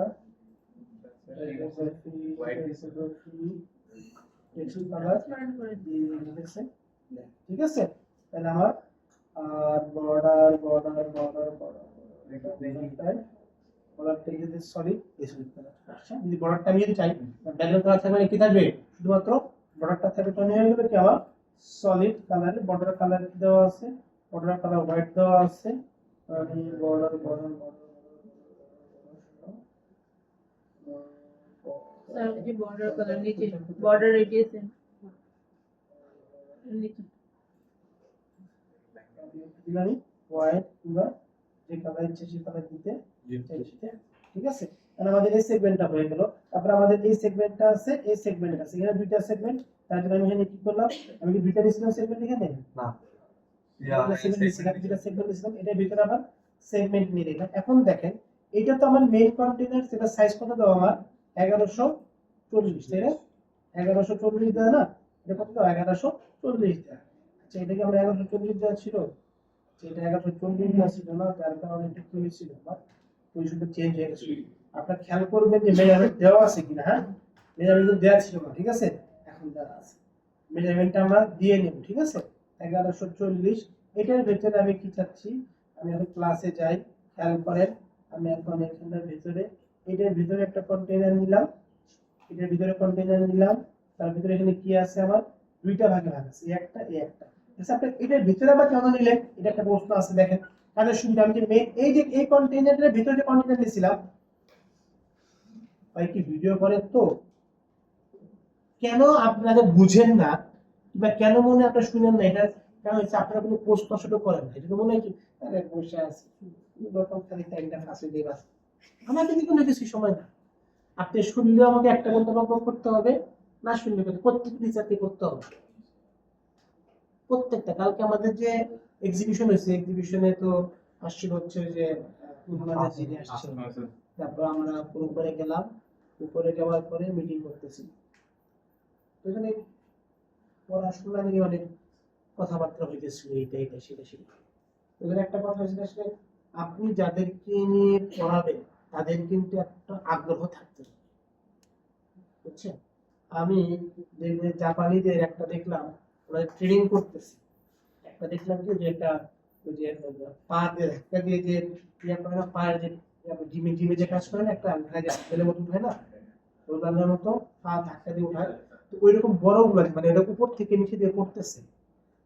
ঠিক আছে। তাহলে আমার আর বর্ডার বর্ডার বর্ডার বর্ডার বর্ডারটা যদি সলিড সলিড কালার, আচ্ছা যদি বর্ডারটা আমি যদি চাই ব্যাকগ্রাউন্ড কালার থাকবে কি থাকবে, শুধুমাত্র বর্ডারটা থাকবে, তো হয়ে গেল কি আমার সলিড কালারে, বর্ডার কালার দেওয়া আছে, বর্ডার কালার হোয়াইট দেওয়া আছে, আমি বর্ডার বর্ডার सर ये बॉर्डर कलर नीचे बॉर्डर रेडियस है नीचे দিলাম হোয়াইট কিংবা যে কালার ইচ্ছে সেই কালার দিতে চাইছি, ঠিক আছে। তাহলে আমাদের এই সেগমেন্টটা হয়ে গেল। তারপর আমাদের এই সেগমেন্টটা আছে, এই সেগমেন্ট আছে, এখানে দুইটা সেগমেন্ট, তার জন্য আমি এখানে কি করলাম, আমি কি দুইটা দিছিলাম সেগমেন্ট এখানে না সেগমেন্ট, এটার ভিতরে আবার সেগমেন্ট নিয়ে নিলাম। এখন দেখেন এটা তো আমার মেইন কন্টেইনার, সেটা সাইজ কত দাও আমার 1140, তাই না? 1140 দেয় না, এটা কত দাও 1140 দেয়। আচ্ছা এটাকে আমরা 1140 দেওয়া ছিল, এটা 1140 দেওয়া ছিল না, তার কারণে একটু কি হয়েছিল আমার পজিশনটা চেঞ্জ হয়ে গেছিল। আপনারা খেয়াল করবেন যে মেজারমেন্ট দেওয়া আছে কিনা, হ্যাঁ মেজারমেন্ট দেওয়া ছিল না, ঠিক আছে, এখন দেওয়া আছে, মেজারমেন্টটা আমরা দিয়ে নেব, ঠিক আছে। 1140 এটার ভিতরে আমি কি চাচ্ছি, আমি এখন ক্লাসে যাই, খেয়াল করেন আমি এখন এখানটার ভিতরে এটার ভিতরে একটা কন্টেইনার নিলাম, এটার ভিতরে কন্টেইনার নিলাম, তার ভিতরে এখানে কি আছে আমার দুইটা ভাগে ভাগ আছে, এই একটা এই একটা। আচ্ছা আপনি এটার ভিতরে আবার কেন নিলেন, এটা একটা প্রশ্ন আছে, দেখেন কাজের সুবিধা, আমি যে মেইন এই যে এই কন্টেইনারের ভিতরে যে কন্টেইনার নিয়েছিলাম, ভাই কি ভিডিও করেন তো কেন আপনারা বুঝেন না, কিংবা কেন মনে আপনারা শুনেন না, এটা কেন হচ্ছে আপনারা কোনো প্রশ্ন আসলে করেন না, এটা মনে হয় কি আরে বসে আছে দরকার খালি টাইমটা ফাঁসে দিয়ে বাস, আমাকে কিন্তু কোনো কিছু সময় না, আপনি শুনলেও আমাকে একটা গন্তব্য করতে হবে, না শুনলে প্রত্যেক টিচারকে করতে হবে, প্রত্যেকটা। কালকে আমাদের যে এক্সিবিশন হয়েছে, এক্সিবিশনে তো আসছিল হচ্ছে যে আমাদের যিনি আসছেন, তারপর আমরা উপরে গেলাম, উপরে যাওয়ার পরে মিটিং করতেছি, তো এখানে পড়াশোনা নিয়ে অনেক কথাবার্তা হইতেছিল, এইটা এটা সেটা সেটা, এখানে একটা কথা হচ্ছে আসলে আপনি যাদেরকে নিয়ে পড়াবেন তাদের কিন্তু একটা আগ্রহ থাকতে হবে, বুঝছেন? আমি দেখবেন জাপানিদের একটা দেখলাম, ওরা ট্রেনিং করতেছে, একটা দেখলাম কি যে একটা ওই যে পা দিয়ে ধাক্কা দিয়ে যে ইয়া করে না, পায়ের যে জিমে জিমে যে কাজ করে না, একটা উঠায় যে আপেলের মতো উঠায় না, রোলারের মতো পা ধাক্কা দিয়ে উঠায়, তো ওই রকম বড় গুলো মানে এটা উপর থেকে নিচে দিয়ে পড়তেছে,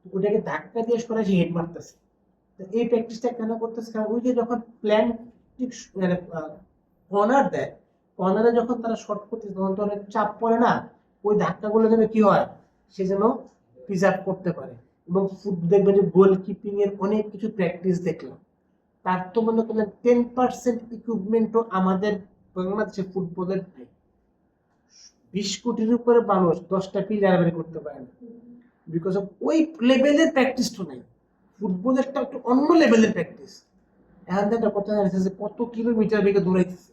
তো ওটাকে ধাক্কা দিয়ে সরাসরি হেড মারতেছে। তো এই প্র্যাকটিসটা কেন করতেছে, কারণ ওই যে যখন প্ল্যান ঠিক মানে কর্নার দেয়, কর্নারে যখন তারা শর্ট করতেছে তখন তো অনেক চাপ পড়ে না, ওই ধাক্কাগুলো যেন কি হয়, সে যেন প্রিজার্ভ করতে পারে। এবং দেখবেন যে গোল কিপিং এর অনেক কিছু প্র্যাকটিস দেখলাম, তার তো মনে করলেন 10% ইকুইপমেন্টও আমাদের বাংলাদেশে ফুটবলের নাই। 20 কোটির উপরে মানুষ 10টা প্লেয়ার বের করতে পারে না, বিকজ অফ ওই লেভেলের প্র্যাকটিস তো নাই। ফুটবল একটা একটু অন্য লেভেলের প্র্যাকটিস। এখন একটা কথা জানিস যে কত কিলোমিটার বেগে দৌড়াইতেছে,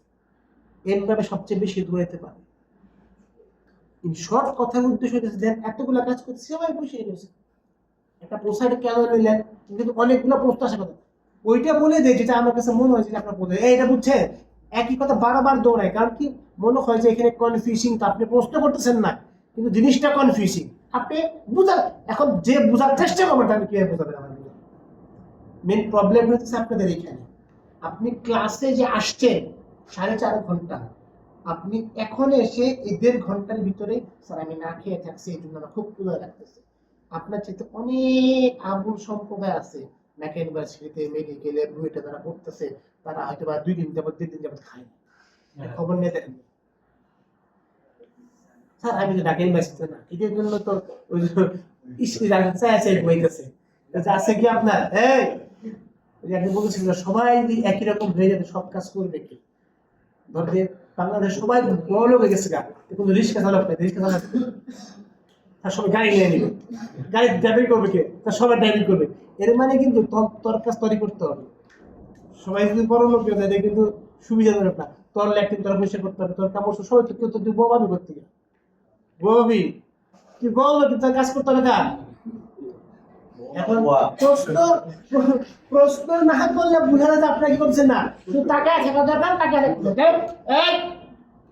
এমভাবে সবচেয়ে বেশি দৌড়াইতে পারে। ইন শর্ট কথার উদ্দেশ্য হচ্ছে দেন এতগুলা কাজ করতে সবাই বসে রয়েছে, একটা পোস্টার কেন নিলেন, কিন্তু অনেকগুলো পোস্ট আসে কথা, ওইটা বলে দেয় যেটা আমার কাছে মনে হয় যে আপনার বলে এটা বুঝছে, একই কথা বারবার দৌড়ায়, কারণ কি মনে হয় যে এখানে কনফিউজিং, তো আপনি প্রশ্ন করতেছেন না কিন্তু জিনিসটা কনফিউজিং, আপনি বুঝা, এখন যে বোঝার চেষ্টা করবেন তাহলে কিভাবে বোঝাবেন আমার বুঝা। মেন প্রবলেম হচ্ছে আপনাদের এখানে, আপনি ক্লাসে যে আসছেন 4.5 ঘন্টা, আপনি এখন এসে এই 1.5 ঘন্টার ভিতরে স্যার আমি না খেয়ে থাকছি এই জন্য আমার খুব ক্ষুধা লাগতেছে, আপনার চেয়ে অনেক আবুল সম্প্রদায় আছে ঢাকা ইউনিভার্সিটিতে মেডিকেলে বুয়েটে তারা পড়তেছে, তারা হয়তো বা 2 দিন যাবত 3 দিন যাবত খায় না, খবর নিয়ে দেখেন স্যার আমি তো ঢাকা ইউনিভার্সিটিতে না, এদের জন্য তো ওই স্কুল হইতেছে আছে কি আপনার এই একদিন বলেছিল সবাই যদি একই রকম হয়ে যেত সব কাজ করবে কি, ধরবে বাংলাদেশ সবাই বড় লোক হয়ে গেছে গা, কিন্তু রিক্সা চালক নাই, রিক্সা চালক তার সবাই গাড়ি নিয়ে নিবে, গাড়ি ড্রাইভিং করবে কে, তার সবাই ড্রাইভিং করবে, এর মানে কিন্তু তোর কাজ তৈরি করতে হবে। সবাই যদি বড় লোক হয়ে যায় কিন্তু সুবিধাজনক না, তোর ল্যাপটপ তোর পরিষ্কার করতে হবে, তোর কাপড় সবাই তো কেউ তো তুই বোবাবি করতে গেলে বোবাবি তুই বললো কিন্তু কাজ করতে হবে কার। এখন প্রশ্ন না করলে বুঝা যায় আপনারা কি করছেন না, শুধু টাকা থাকা দরকার, টাকা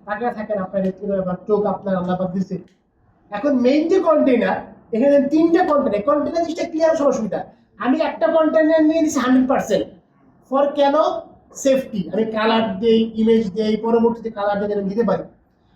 টাকা থাকেন আপনার চোখ আপনার আল্লাহ দিচ্ছে। এখন মেইন যে কন্টেইনার, এখানে 3টা কন্টেইনার, কন্টেইনার জিনিসটা ক্লিয়ার অসুবিধা, আমি একটা কন্টেইনার নিয়ে নিচ্ছি 100% ফর কেন সেফটি, আমি কালার দেই ইমেজ দেই পরবর্তীতে কালার দিয়ে আমি দিতে পারি।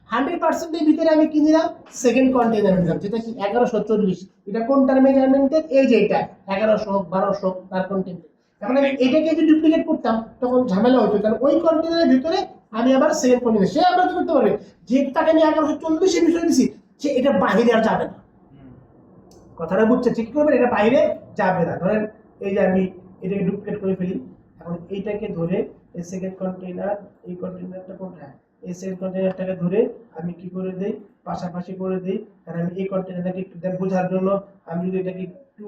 100% এর ভিতরে আমি কি নিলাম, সেকেন্ড কন্টেইনার নিলাম যেটা কি 1140, এটা কোনটার মেজারমেন্টের, এই যে এটা 1100 1200 তার কন্টেইনার। এখন আমি এটাকে যদি ডুপ্লিকেট করতাম তখন ঝামেলা হতো, কারণ ওই কন্টেইনারের ভিতরে আমি আবার সেকেন্ড কন্টেইনার, সে আবার কি করতে পারবে, যেহেতু তাকে আমি 1140 এর ভিতরে দিছি, সে এটা বাইরে আর যাবে না। কথাটা বুঝছে ঠিক করবেন, এটা বাইরে যাবে না। ধরেন এই যে আমি এটাকে ডুপ্লিকেট করে ফেলি, এখন এইটাকে ধরে এই সেকেন্ড কন্টেইনার, এই কন্টেইনারটা কোনটা, এই সেকেন্ড কন্টেইনারটাকে ধরে আমি কি করে দেই, পাশাপাশি করে দেই, কারণ আমি এই কন্টেইনারটাকে একটু বোঝার জন্য আমি যদি এটাকে একটু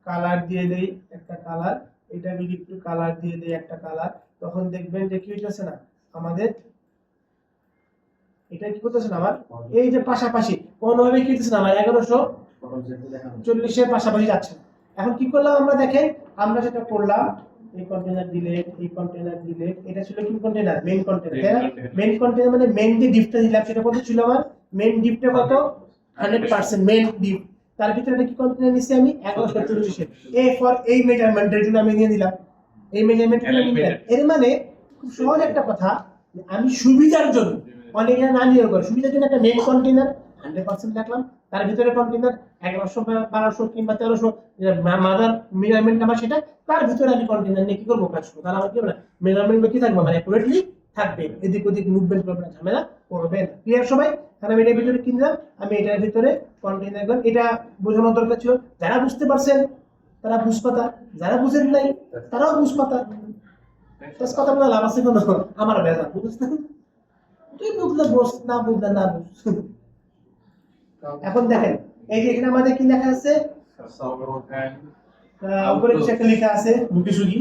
কালার দিয়ে দেই একটা কালার, এটা যদি একটু কালার দিয়ে দেই একটা কালার, তখন দেখবেন যে কি হইতেছে না আমাদের এটা কি করতেছে না আমার এই যে পাশাপাশি কোনোভাবে কি হইতেছে না আমার 1140 এর পাশাপাশি যাচ্ছে। এখন কি করলাম আমরা দেখেন, আমরা যেটা করলাম এই কন্টেইনার ডিলিট, এই কন্টেইনার ডিলিট, এটা ছিল কি কন্টেইনার, মেইন কন্টেইনার, তাই না? মেইন কন্টেইনার মানে মেইন যে ডিপটা দিলাম সেটা কত ছিল আমার, মেইন ডিপটা কত 100% মেইন ডিপ, তার ভিতরে কি কন্টেইনার নিছি আমি 1140 এর, এই ফর এই মেজারমেন্টের জন্য আমি নিয়ে নিলাম, এই মেজারমেন্টগুলো নিয়ে নিলাম। এর মানে খুব সহজ একটা কথা, আমি সুবিধার জন্য অনেকে না নিয়ে করে, সুবিধার জন্য একটা মেইন কন্টেইনার 100% রাখলাম, তার ভিতরে কন্টেইনার 1100 1200 কিংবা 1300 মাদার মেজারমেন্ট আমার সেটা, তার ভিতরে আমি কন্টেইনার নিয়ে কি করবো কাজ করবো, তাহলে আমার কি হবে না মেজারমেন্ট কি থাকবে মানে অ্যাকুরেটলি থাকবে, এদিক ওদিক মুভমেন্ট করবে না, ঝামেলা করবে না। ক্লিয়ার সবাই? তাহলে আমি এটার ভিতরে কিনলাম, আমি এটার ভিতরে কন্টেইনার করলাম, এটা বোঝানোর দরকার ছিল, যারা বুঝতে পারছেন তারা বুঝপাতা, যারা বুঝেন নাই তারাও বুঝপাতা, শেষ কথা বলে লাভ আছে কোনো, আমার বেজা বুঝতে, তুই বুঝলে বস, না বুঝলে না বুঝ। এখন দেখেন এই যে এখানে আমাদের কি লেখা আছে, উপরে কিছু একটা লেখা আছে বুকিসুগি,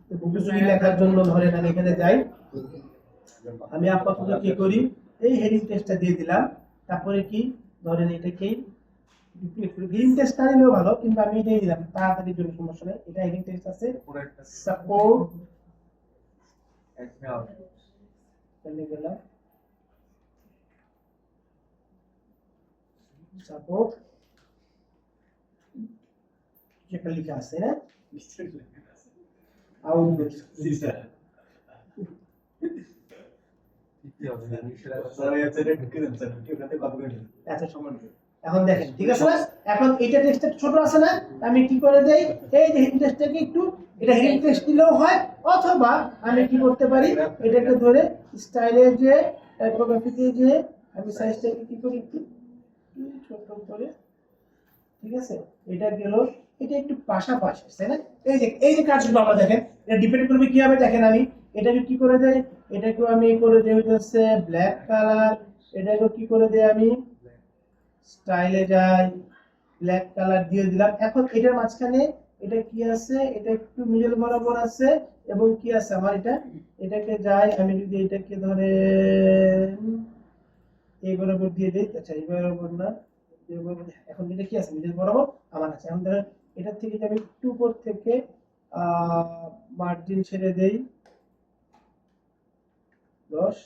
তো বুকিসুগি লেখার জন্য ধরেন আমি এখানে যাই, আমি আপাতত কি করি এই হেডিং টেক্সটটা দিয়ে দিলাম, তারপরে কি ধরেন এটাকে হেডিং টেক্সট না দিলেও ভালো, কিন্তু আমি এটাই দিলাম তাড়াতাড়ির জন্য, সমস্যা নেই। এটা হেডিং টেক্সট আছে, সাপোর্ট চলে গেলাম, সাপোর্ট যেটা লেখা আছে না, আউটপুট এত সমান। এখন দেখেন ঠিক আছে না, এখন এটা টেক্সটটা ছোট আছে না, আমি কি করে দেই, এই যে হেডিং টেক্সটটাকে একটু, এটা হেডিং টেক্সট দিলেও হয়, অথবা আমি কি করতে পারি, এটাকে ধরে স্টাইলে যে টাইপোগ্রাফিতে যে আমি সাইজটাকে কি করি একটু ছোট করে, ঠিক আছে, এটা গেল, এটা একটু পাশাপাশি তাই না। এই যে কাজগুলো আমরা দেখেন, এটা ডিপেন্ড করবে কি হবে, দেখেন আমি এটাকে কি করে দেই, এটাকে আমি করে দেই হচ্ছে ব্ল্যাক কালার, এটাকে কি করে দেই আমি স্টাইলে যাই, ব্ল্যাক কালার দিয়ে দিলাম। এখন এটার মাঝখানে এটা কি আছে, এটা একটু মিডল বরাবর আছে, এবং কি আছে আমার এটাকে যাই, আমি যদি এটাকে ধরে এই বরাবর দিয়ে দেই, আচ্ছা এই বরাবর না, এই বরাবর, এখন এটা কি আছে মিডল বরাবর আমার আছে। এখন ধরেন এটা থেকে যদি আমি একটু উপর থেকে মার্জিন ছেড়ে দেই 10,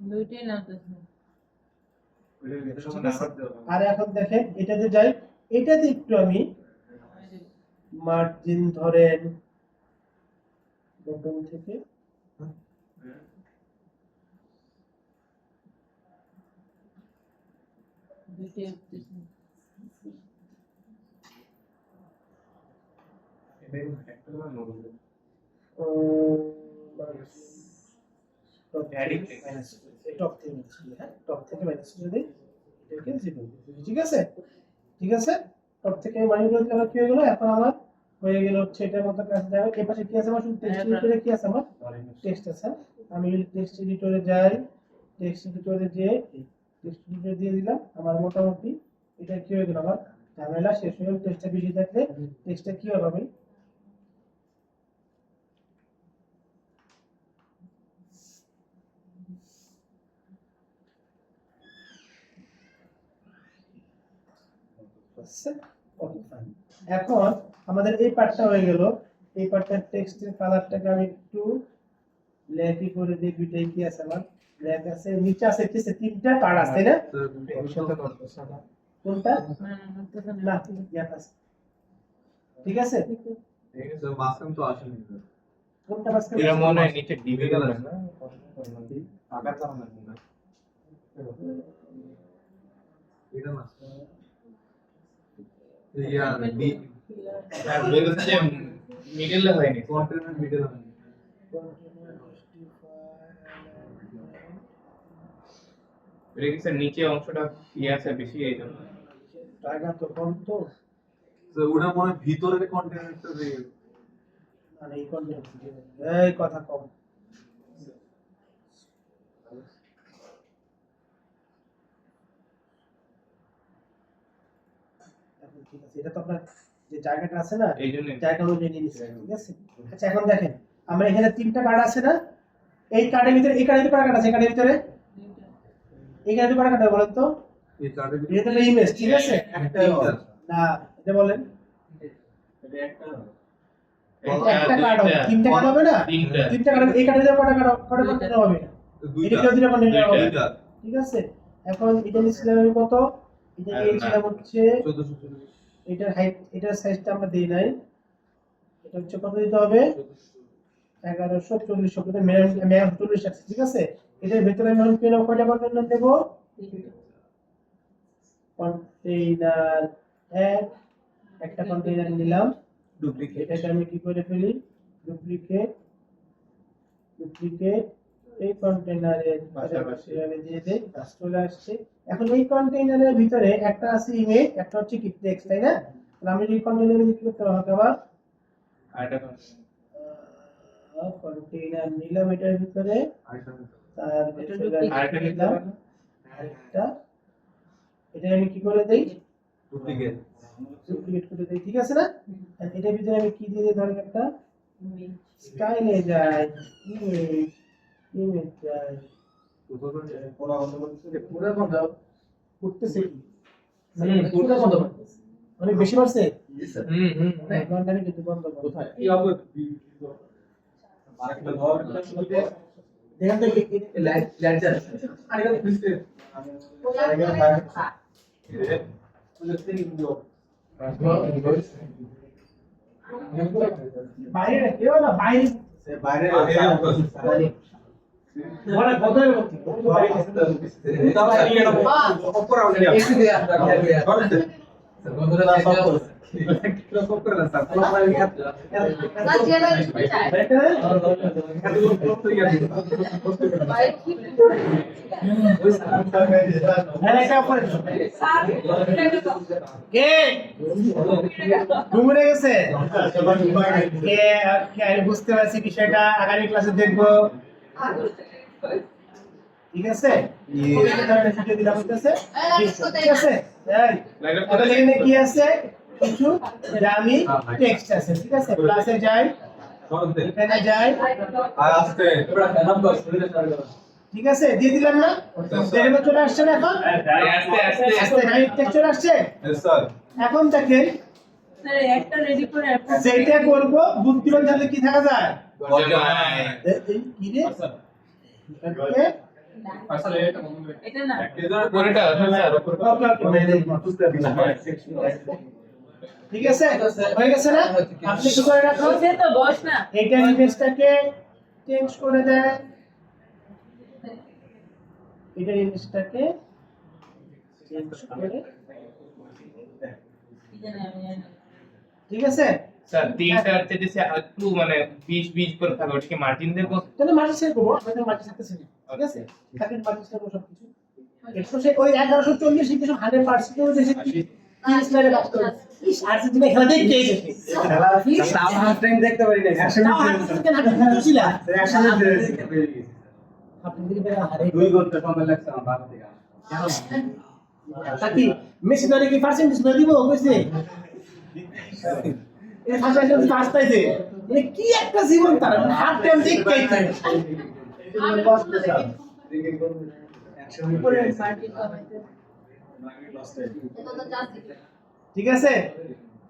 দুইটাই নামতেছে। আর এখন দেখেন এটাতে যাই, এটাতে একটু আমি মার্জিন ধরেন বটম থেকে দুইটাই উঠতেছে। টপ থেকে মাইনাস করে দিই, এটাকে 0 ঠিক আছে, ঠিক আছে, টপ থেকে মাইনাস করে দিলে কি হয়ে গেল, এখন আমার হয়ে গেল হচ্ছে এটার মতো কাজ যাবে। এই পাশে কি আছে আমার, শুধু টেক্সট এডিটরে কি আছে আমার টেক্সট আছে, আমি যদি টেক্সট এডিটরে যাই, টেক্সট এডিটরে যে টেক্সট এডিটরে দিয়ে দিলাম, আমার মোটামুটি এটা কি হয়ে গেল, আমার ঝামেলা শেষ হয়ে গেল। টেক্সটটা বেশি থাকলে টেক্সটটা কি হবে, আমি এখন আমাদের এই পার্টটা হয়ে গেল, এই পার্টটার টেক্সটের কালারটাকে আমি একটু ব্ল্যাকই করে দিই, দুইটাই কি আছে আমার ব্ল্যাক আছে, নিচে আছে কি আছে, তিনটা কার্ড আছে তাই না, কোনটা না গ্যাপ আছে, ঠিক আছে, কোনটা মাঝখানে এটা মনে হয় নিচে ডিবে গেল না আর বলতে যে মিডলে হয়নি রেখেছে নিচে অংশটা ইয়ে আছে বেশি, এই জন্য জায়গা তো কম, তো ওটা মনে হয় ভিতরের কন্টেনারটা আর এই কন্টেন্ট এই কথা কম, এখন ঠিক আছে, এটা তো আপনার যে জায়গাটা আছে না, এই জন্য জায়গা অনুযায়ী নিয়ে নিচ্ছি, ঠিক আছে। আচ্ছা এখন দেখেন আমরা এখানে তিনটা কার্ড আছে না, এই কার্ডের ভিতরে, এই কার্ডের ভিতরে কার্ড আছে, এই কার্ডের ভিতরে এই কার্ডের ভিতরে কার্ড বলেন তো, এই কার্ডের এটা তো ইমেজ, ঠিক আছে না, এটা বলেন একটা কার্ড হবে, তিনটা কার্ড হবে না, তিনটা কার্ড, এই কার্ডের ভিতরে কটা কন্টেনার হবে, এটা কি দুটো কন্টেনার হবে, ঠিক আছে। এখন এটা নিছিলাম আমি কত, এটা নিয়েছিলাম হচ্ছে 1440, এটার হাইট, এটার সাইজটা আমরা দেই নাই, এটা হচ্ছে কত দিতে হবে 1140 কত মেগা 40 আছে, ঠিক আছে। এটার ভিতরে আমি এখন পেলাম কয়টা কন্টেইনার দেব, কন্টেইনার একটা কন্টেইনার নিলাম, ডুপ্লিকেট, এটাকে আমি কি করে ফেলি, ডুপ্লিকেট এই কন্টেইনারের পাশাপাশি আমি দিয়ে দেই, কাজ চলে আসছে। এখন এই কন্টেইনারের ভিতরে একটা আছে ইমেজ, একটা হচ্ছে কি টেক্সট, তাই না, তাহলে আমি এই কন্টেইনারে কি করতে হবে আবার আরেকটা কন্টেইনার নিলাম, এটার ভিতরে তার আরেকটা নিলাম, আরেকটা, এটা আমি কি করে দেই ডুপ্লিকেট করে দেই, ঠিক আছে না। আর এটার ভিতরে আমি কি দিয়ে দিই, ধরেন একটা স্টাইলে যাই, ইমেজ যাই, উঠতেছে কি অনেক বেশি বাড়ছে লন্ডনে কিন্তু বন্ধ করো। দেখেন তো বাইরে কেউ না বাইরে বড় কত কে ঘুমরে গেছে কে আমি বুঝতে পারছি বিষয়টা আগামী ক্লাসে দেখবো ঠিক আছে দিলাম ঠিক আছে তাহলে এখানে কি আছে কিছু দামি টেক্সট আছে ঠিক আছে ক্লাসে যাই এখানে যাই ঠিক আছে দিয়ে দিলাম না দেখে চলে আসছে না এখন আস্তে আস্তে নাইট টেক্সট চলে আসছে এখন দেখেন স্যার একটা রেডি করে যেটা করব বুদ্ধিমান জানলে কি থাকা যায় কি রে এটা না পরেটা স্যার ঠিক আছে হয়ে গেছে না আপনি কি করে রাখো সে তো বস না এইটা ইমেজটাকে চেঞ্জ করে দেয় এটা ইমেজটাকে চেঞ্জ করে ঠিক আছে স্যার তিনটার থেকে একটু মানে 20 করে থাকে ওটাকে মার্জিন দেব তাহলে মার্জিন সেট করবো আমাদের মার্জিন থাকতেছে না ঠিক আছে তাকে মার্জিন সেট করবো সবকিছু একটু সে ওই 1140 শিখে 100% এর বেশি কি স্লাইডে কাজ করে ইস আর্জেন্টিনা খেলা দেখতে এসেছে তাও হাফ টাইম দেখতে পারি না 100 আপনি দিকে বেরা হারে 2 ঘন্টা সময় লাগছে আমার বাবা থেকে তাকি মেসি ধরে কি পার্সেন্টেজ না দিব কইছে এই ভাষা শুনতে আসতেছে মানে কি একটা জীবন তার হাফ টাইম দেখতেই ঠিক আছে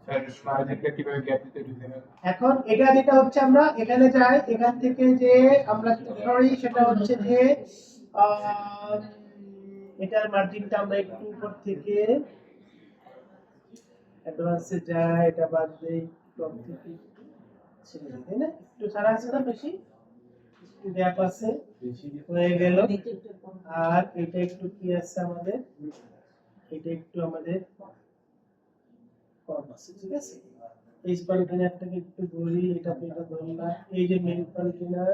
স্যার মার্জিনটা কিভাবে গ্যাপ দিতে দিবেন এখন এটা যেটা হচ্ছে আমরা এখানে যাই এখান থেকে যে আমরা করি সেটা হচ্ছে যে এটার মার্জিনটা আমরা একটু উপর থেকে অ্যাডভান্সে যাই এটা বাদ দেই টপ থেকে ছেড়ে দিই তাই না একটু ছাড়া আছে না বেশি একটু গ্যাপ আছে হয়ে গেল আর এটা একটু কি আছে আমাদের এটা একটু আমাদের কম আছে ঠিক আছে এই কন্টেনারটাকে একটু ধরি এটা ধরলাম এই যে মেইন কন্টেনার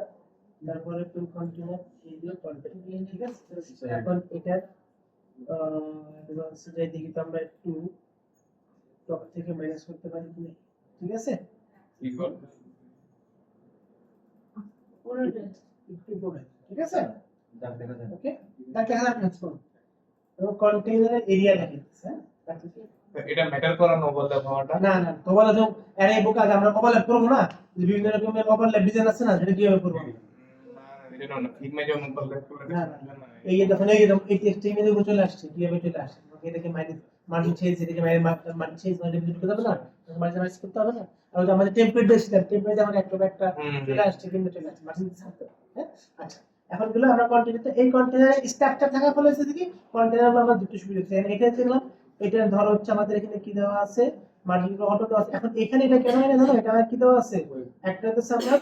তারপরে টু কন্টেনার এই যে কন্টেনার ঠিক আছে এখন এটা অ্যাডভান্স যাই দেখি তো আমরা একটু টপ থেকে মাইনাস করতে পারি কি না ঠিক আছে ইকুয়াল পুরোটা একটু পরে ঠিক আছে দাগ দেখা যায় ওকে তাকে হাজার কাজ করুন এবং কন্টেইনারের এরিয়া দেখাচ্ছে হ্যাঁ তাকে এটা ম্যাটার করা নোবল দেখাটা না না তো বলা যাও আরে বোকা আমরা ওভারল্যাপ করব না যে বিভিন্ন রকমের ওভারল্যাপ ডিজাইন আছে না সেটা কিভাবে করব এটা না ফিগমা যেমন বললে না না এই যে দেখুন এই যে এই টেক্সট ইমেজের উপর চলে আসছে কিভাবে চলে আসছে এটাকে মার্জিন চেঞ্জ এটাকে মার্জিন চেঞ্জ মানে করতে হবে না মার্জিন মার্জিন করতে হবে না আর ওই যে আমাদের টেমপ্লেট বেসিস টেমপ্লেট আমাদের একটা চলে আসছে কিন্তু চলে আসছে মার্জিন ছাড়তে হ্যাঁ আচ্ছা এখন গেল আমরা কন্টেনারতে এই কন্টেনারের স্ট্রাকচার থাকা ফলে হচ্ছে কি কন্টেনার আমরা দুটো সুবিধা আছে এটা দেখলাম এটা ধরো হচ্ছে আমাদের এখানে কি দেওয়া আছে মার্জিন অটো দেওয়া আছে এখন এখানে এটা কেন হয় না জানো এটা আমার কি দেওয়া আছে একটা হচ্ছে আমরা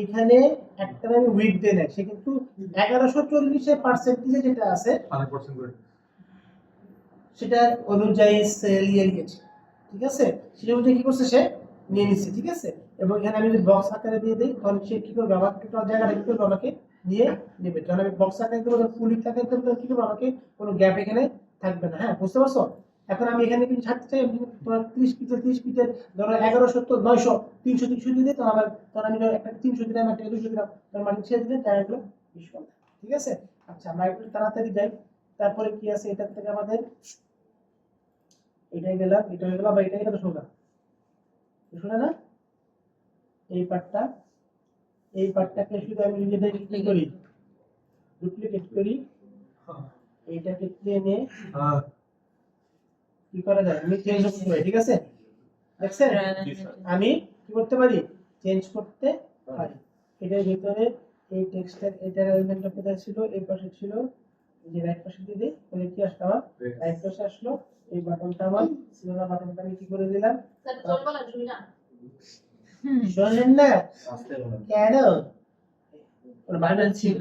এখানে একটা আমি উইথ দেই না সে কিন্তু 1140 এর পার্সেন্টেজে যেটা আছে 100% করে সেটা অনুযায়ী সেল ইয়ে লিখেছে ঠিক আছে সেটা অনুযায়ী কি করছে সে নিয়ে নিচ্ছে ঠিক আছে এবং এখানে আমি যদি বক্স আকারে দিয়ে দেই তাহলে সে কি করবে আমার টোটাল জায়গাটা কি করবে আমাকে নিয়ে নেবে তাহলে আমি বক্স আকারে দেবো ফুল আকারে দেবো কি করবে আমাকে কোনো গ্যাপ এখানে থাকবে না হ্যাঁ বুঝতে পারছো এখন আমি এখানে কিন্তু ছাড়তে চাই আমি তোমার 30 ফিটের ধরো 1170 900 300 300 দিয়ে তো আমার তখন আমি একটা 300 দিলাম একটা 200 দিলাম তার মানে ছেড়ে দিলে তার এগুলো 20 কম ঠিক আছে আচ্ছা আমরা একটু তাড়াতাড়ি যাই তারপরে কি আছে এটা থেকে আমাদের এটাই গেলাম এটা হয়ে গেল বা এটাই গেল সোজা শুনে না এই পার্টটাকে শুধু আমি নিজেদের কি করি ডুপ্লিকেট করি, এইটাকে টেনে হ্যাঁ কি করা যায়, আমি চেঞ্জ করতে পারি, ঠিক আছে? দেখছেন আমি কি করতে পারি, চেঞ্জ করতে পারি। এটার ভিতরে এই টেক্সটের এটার এলিমেন্টটা কোথায় ছিল, এই পাশে ছিল, এই যে রাইট পাশে দিয়ে দিই, তাহলে কি আসলো আমার রাইট পাশে আসলো। এই বাটনটা আমার ছিল না, বাটনটা আমি কি করে দিলাম, শোনেন না আসতে বলো কেন, ওর বাটন ছিল,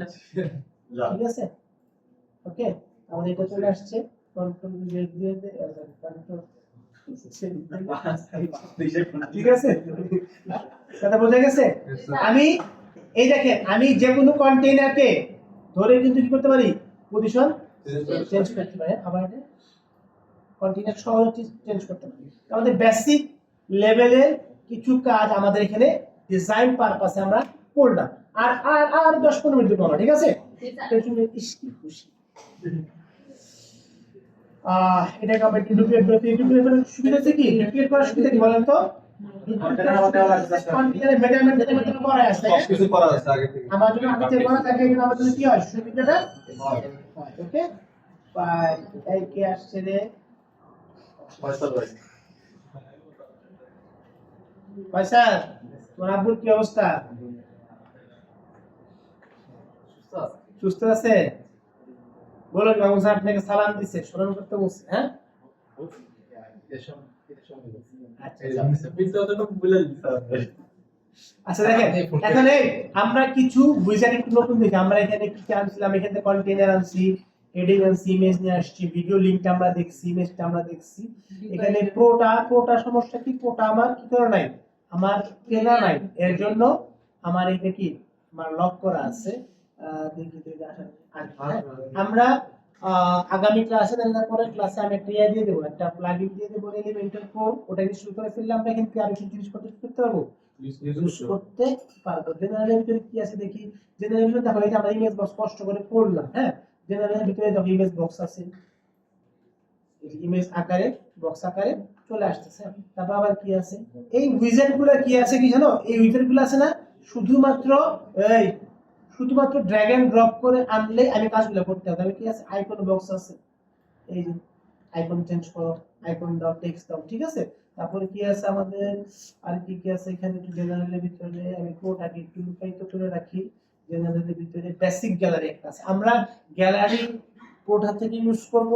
যা ঠিক আছে? ওকে, আমাদের এটা চলে আসছে, কন্ট্রোল জেড দিয়ে দে, কন্ট্রোল ঠিক আছে, কথা বোঝা গেছে? আমি এই দেখেন, আমি যে কোনো কন্টেইনারকে ধরে কিন্তু কি করতে পারি, পজিশন চেঞ্জ করতে পারি, আবার এটা কন্টেইনার সহজে চেঞ্জ করতে পারি। আমাদের বেসিক লেভেলের কিছু কাজ আমাদের এখানে ডিজাইন পারপাসে আমরা করলাম। আর আর আর 10-15 মিনিট করব, ঠিক আছে? ইস কি খুশি। এটাকে আমরা একটু ডুপ্লিকেট করে দিই। ডুপ্লিকেট করার সুবিধা আছে কি, ডুপ্লিকেট করার সুবিধা কি বলেন তো? কন্টেইনারের মেজারমেন্ট করা আছে, কিছু করা আছে আগে থেকে। আমার জন্য আগে থেকে করা থাকে, এখানে আমাদের জন্য কি হয়, সুবিধাটা হয়। ওকে, বাই এই কে আসছে রে, ফয়সাল ভাই ভাই স্যার, তোমার আব্বুর কি অবস্থা, সুস্থ আছে? বলো বাবু স্যার আপনাকে সালাম দিছে, স্মরণ করতে বলছে, হ্যাঁ? আচ্ছা দেখেন, এখন এই আমরা কিছু উইজার্ড একটু নতুন দেখি, আমরা এখানে কি আনছিলাম, এখানে কন্টেইনার আনছি, হেডিং আনছি, ইমেজ নিয়ে আসছি, ভিডিও লিংকটা আমরা দেখছি, ইমেজটা আমরা দেখছি। এখানে প্রোটা সমস্যা কি, প্রোটা আমার কি করা নাই, আমার কেনা নাই, এর জন্য আমার এটা কি আমার লক করা আছে। দেখি দেখি আমরা আগামী ক্লাসে দেখার পরে ক্লাসে আমি একটা দিয়ে দেবো, একটা প্লাগইন দিয়ে দেবো, এলিমেন্টাল কোড, ওটা ইনস্টল করে ফেললে আমরা কিন্তু আরো কিছু জিনিসপত্র করতে পারবো, ইউজ করতে পারবো। জেনারেলের ভিতরে কি আছে দেখি, জেনারেলের ভিতরে দেখো এই যে আমরা ইমেজ বক্স কষ্ট করে করলাম, হ্যাঁ? জেনারেলের ভিতরে দেখো ইমেজ বক্স আছে, ইমেজ আকারে বক্স আকারে চলে আসতেছে। তারপর আবার কি আছে, এই উইজার্ড গুলো কি আছে কি জানো, এই উইজার্ড গুলো আছে না, শুধুমাত্র এই শুধুমাত্র ড্র্যাগ এন্ড ড্রপ করে আনলে আমি কাজগুলো করতে হবে। আমি কি আছে, আইকন বক্স আছে, এই যে আইকন চেঞ্জ করো, আইকন দাও, টেক্সট দাও, ঠিক আছে? তারপরে কি আছে আমাদের, আর কি কি আছে এখানে, একটু জেনারেলের ভিতরে আমি কোডটাকে একটু লুকায়িত করে রাখি। জেনারেলের ভিতরে বেসিক গ্যালারি একটা আছে, আমরা গ্যালারি কোডা থেকে ইউজ করব।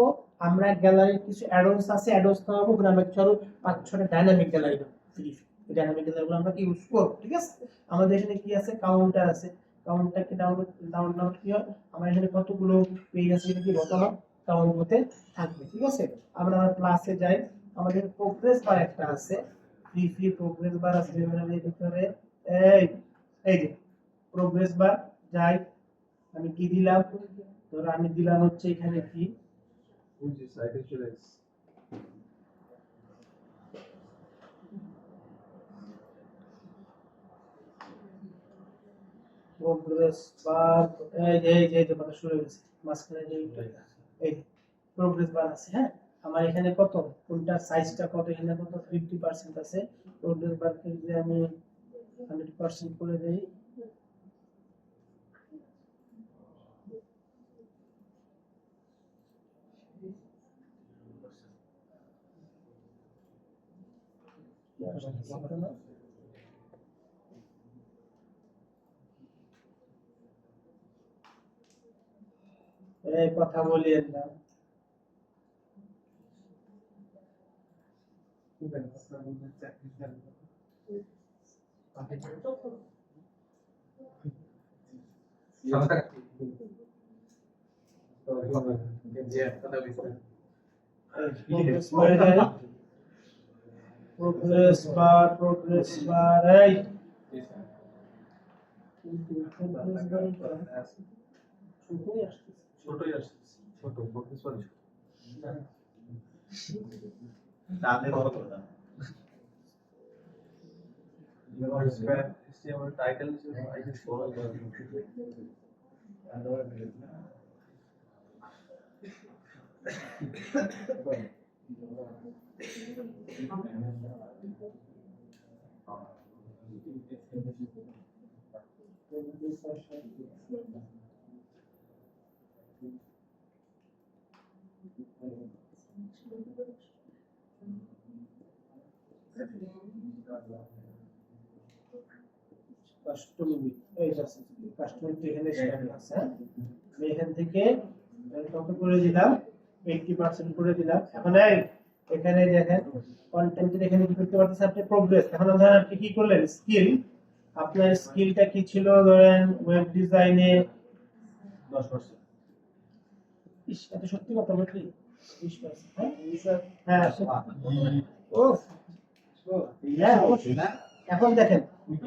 আমরা গ্যালারির কিছু অ্যাডন্স আছে, অ্যাডন্স নামাবো, গ্রামের চলো 5-6টা ডাইনামিক গ্যালারি ফ্রি, এই ডাইনামিক গ্যালারিগুলো আমরা কি ইউজ করব, ঠিক আছে? আমাদের এখানে কি আছে, কাউন্টার আছে, কাউন্টারকে ডাউনলোড কি হয়, আমার এখানে কতগুলো পেজ আছে এটা কি বর্তমান কাউন্ট হতে থাকবে, ঠিক আছে? আমরা ক্লাসে যাই, আমাদের প্রোগ্রেস বার একটা আছে, ফ্রি প্রোগ্রেস বার আছে জেনারেলের ভিতরে। এই এই যে প্রোগ্রেস বার, যাই আমি কি দিলাম, ধরো আমি দিলাম হচ্ছে এখানে কি প্রোগ্রেস বার, এই যে কথা শুরু হয়েছে মাঝখানে যে এই প্রোগ্রেস বার আছে, হ্যাঁ? আমার এখানে কত, কোনটা সাইজটা কত, এখানে কত 50% আছে। প্রোগ্রেস বারকে যদি আমি 100% করে দেই, এই কথা বলিয়েন না, প্রোগ্রেস বার এই প্রোগ্রেস বার ছোটই আসছে, ছোটই আসছে, ছোট বক্স ছোট। তাহলে বড় করে দাও HTML title I just follow customize এই আছে কাস্টমাইজ এখানে সেখানে আছে হ্যাঁ? আমি এখান থেকে কত করে দিলাম 80% করে দিলাম এখন এখানে দেখেন কন্টেন্টের এখানে কি করতে পারতেছে আপনি প্রোগ্রেস এখন ধরেন আপনি কি করলেন স্কিল আপনার স্কিলটা কি ছিল ধরেন ওয়েব ডিজাইনে 10%। এটা সত্যি কথা বলছি 20% হ্যাঁ ও হ্যাঁ অবশ্যই না এখন দেখেন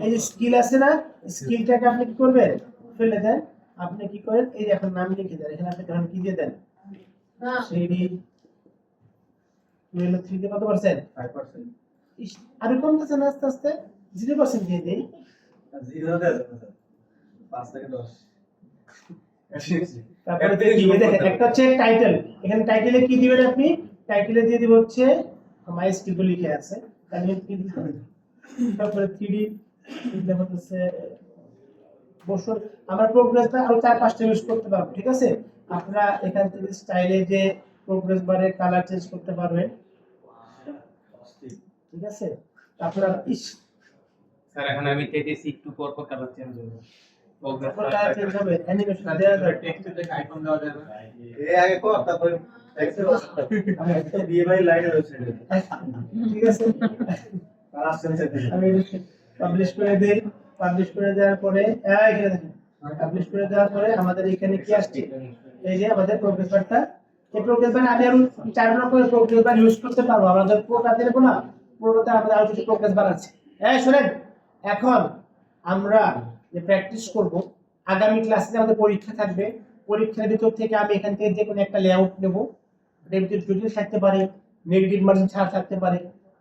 এই যে স্কিল আছে না স্কিলটাকে আপনি কি করবেন ফেলে দেন আপনি কি করেন এই যে এখন নাম লিখে দেন এখানে আপনি ধরেন কি দিয়ে দেন হ্যাঁ সিডি মেল 3 তে কত পার্সেন্ট 5%। আর কমতেছে না আস্তে আস্তে 0% দিয়ে দেই 0 দেন 5 থেকে 10। তারপরে কি দেখেন একটা হচ্ছে টাইটেল এখানে টাইটেলে কি দিবেন আপনি টাইটেলে দিয়ে দিব হচ্ছে মাই স্কিল লিখে আছে তাহলে কি দিবেন তারপরে 3D এটা হচ্ছে বছর আমরা প্রোগ্রেসটা আরো 4-5টা ইউজ করতে পারবো ঠিক আছে আপনারা এখান থেকে স্টাইলে যে প্রোগ্রেস বারে কালার চেঞ্জ করতে পারবেন ঠিক আছে আপনারা স্যার এখন আমি চাইতেছি একটু পর পর কালার চেঞ্জ হবে কালার চেঞ্জ হবে অ্যানিমেশন দেওয়া যাবে টেক্সট থেকে আইকন দেওয়া যাবে। এই আগে কর তারপরে আমি একটা বিয়ে বাড়ি লাইনে রয়েছে ঠিক আছে আর আসছে না আমি পাবলিশ করে দেই পাবলিশ করে দেওয়ার পরে এখানে দেখেন পাবলিশ করে দেওয়ার পরে আমাদের এখানে কি আসছে এই যে আমাদের প্রোগ্রেস বারটা এই প্রোগ্রেস বার আমি আরো 4 নম্বর প্রোগ্রেস বার ইউজ করতে পারবো আমাদের প্রোটাতে দেব না প্রোটাতে আমাদের আরো কিছু প্রোগ্রেস বার আছে শুনেন এখন আমরা যে প্র্যাকটিস করব আগামী ক্লাসে আমাদের পরীক্ষা থাকবে পরীক্ষার ভিতর থেকে আমি এখান থেকে যে কোনো একটা লেআউট নেব এর ভিতর জটিল থাকতে পারে নেগেটিভ মার্জিন ছাড়া থাকতে পারে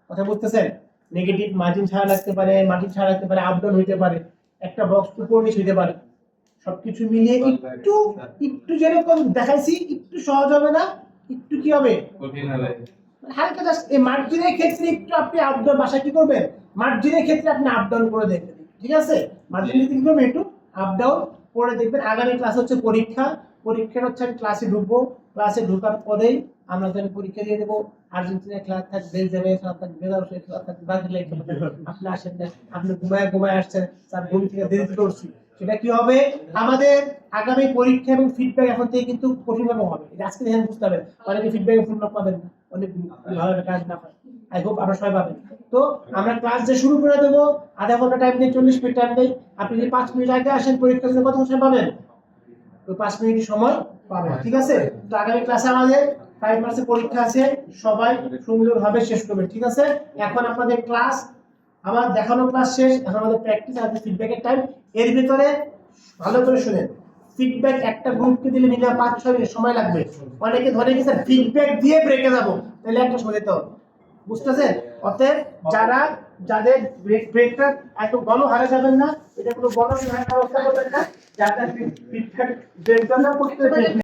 কথা বুঝতেছেন নেগেটিভ মার্জিন ছাড়া লাগতে পারে মার্জিন ছাড়া লাগতে পারে আপ ডাউন হইতে পারে একটা বক্স উপর নিচে হইতে পারে সবকিছু মিলিয়ে একটু একটু যেরকম দেখাইছি একটু সহজ হবে না একটু কি হবে কঠিন হবে হালকা জাস্ট এই মার্জিনের ক্ষেত্রে একটু আপনি আপ ডাউন ভাষা কি করবেন মার্জিনের ক্ষেত্রে আপনি আপ ডাউন করে দেখবেন ঠিক আছে মার্জিন কি করবেন একটু আপ ডাউন করে দেখবেন আগামী ক্লাস হচ্ছে পরীক্ষা পরীক্ষার হচ্ছে আমি ক্লাসে ঢুকবো ক্লাসে ঢোকার পরেই আমরা যখন পরীক্ষা দিয়ে দেবো আর্জেন্টিনা ক্লাস থাকবে বেলজিয়ামের ক্লাস থাকবে বেলারুশের ক্লাস থাকবে ব্রাজিলের ক্লাস থাকবে আপনি আসেন না আপনি ঘুমায় আসছেন স্যার ঘুম থেকে দেরিতে করছি সেটা কি হবে আমাদের আগামী পরীক্ষা এবং ফিডব্যাক এখন থেকে কিন্তু কঠিনভাবে হবে এটা আজকে দেখেন বুঝতে পারবেন অনেকে ফিডব্যাক ফোন পাবেন না অনেক ভালোভাবে কাজ না হয় আই হোপ আপনারা সবাই পাবেন তো আমরা ক্লাস যে শুরু করে দেবো আধা ঘন্টা টাইম নেই 40 মিনিট টাইম নেই আপনি যদি 5 মিনিট আগে আসেন পরীক্ষার জন্য কত সময় পাবেন ওই 5 মিনিট সময় পাবেন ঠিক আছে তো আগামী ক্লাসে আমাদের 5 মার্চে পরীক্ষা আছে সবাই সুন্দরভাবে শেষ করবেন ঠিক আছে এখন আপনাদের ক্লাস আমার দেখানো ক্লাস শেষ এখন আমাদের প্র্যাকটিস আর ফিডব্যাকের টাইম এর ভিতরে ভালো করে শুনেন ফিডব্যাক একটা গ্রুপকে দিলে মিনিমাম 5-6 মিনিট সময় লাগবে অনেকে ধরে কি স্যার ফিডব্যাক দিয়ে ব্রেকে যাব তাহলে একটা সময় দিতে হবে বুঝতেছেন অতএব যাদের ব্রেকটা এত বড় হারে যাবেন না এটা কোনো বড় ব্যবস্থা করবেন না যাদের ফিডব্যাক ব্রেক না করতে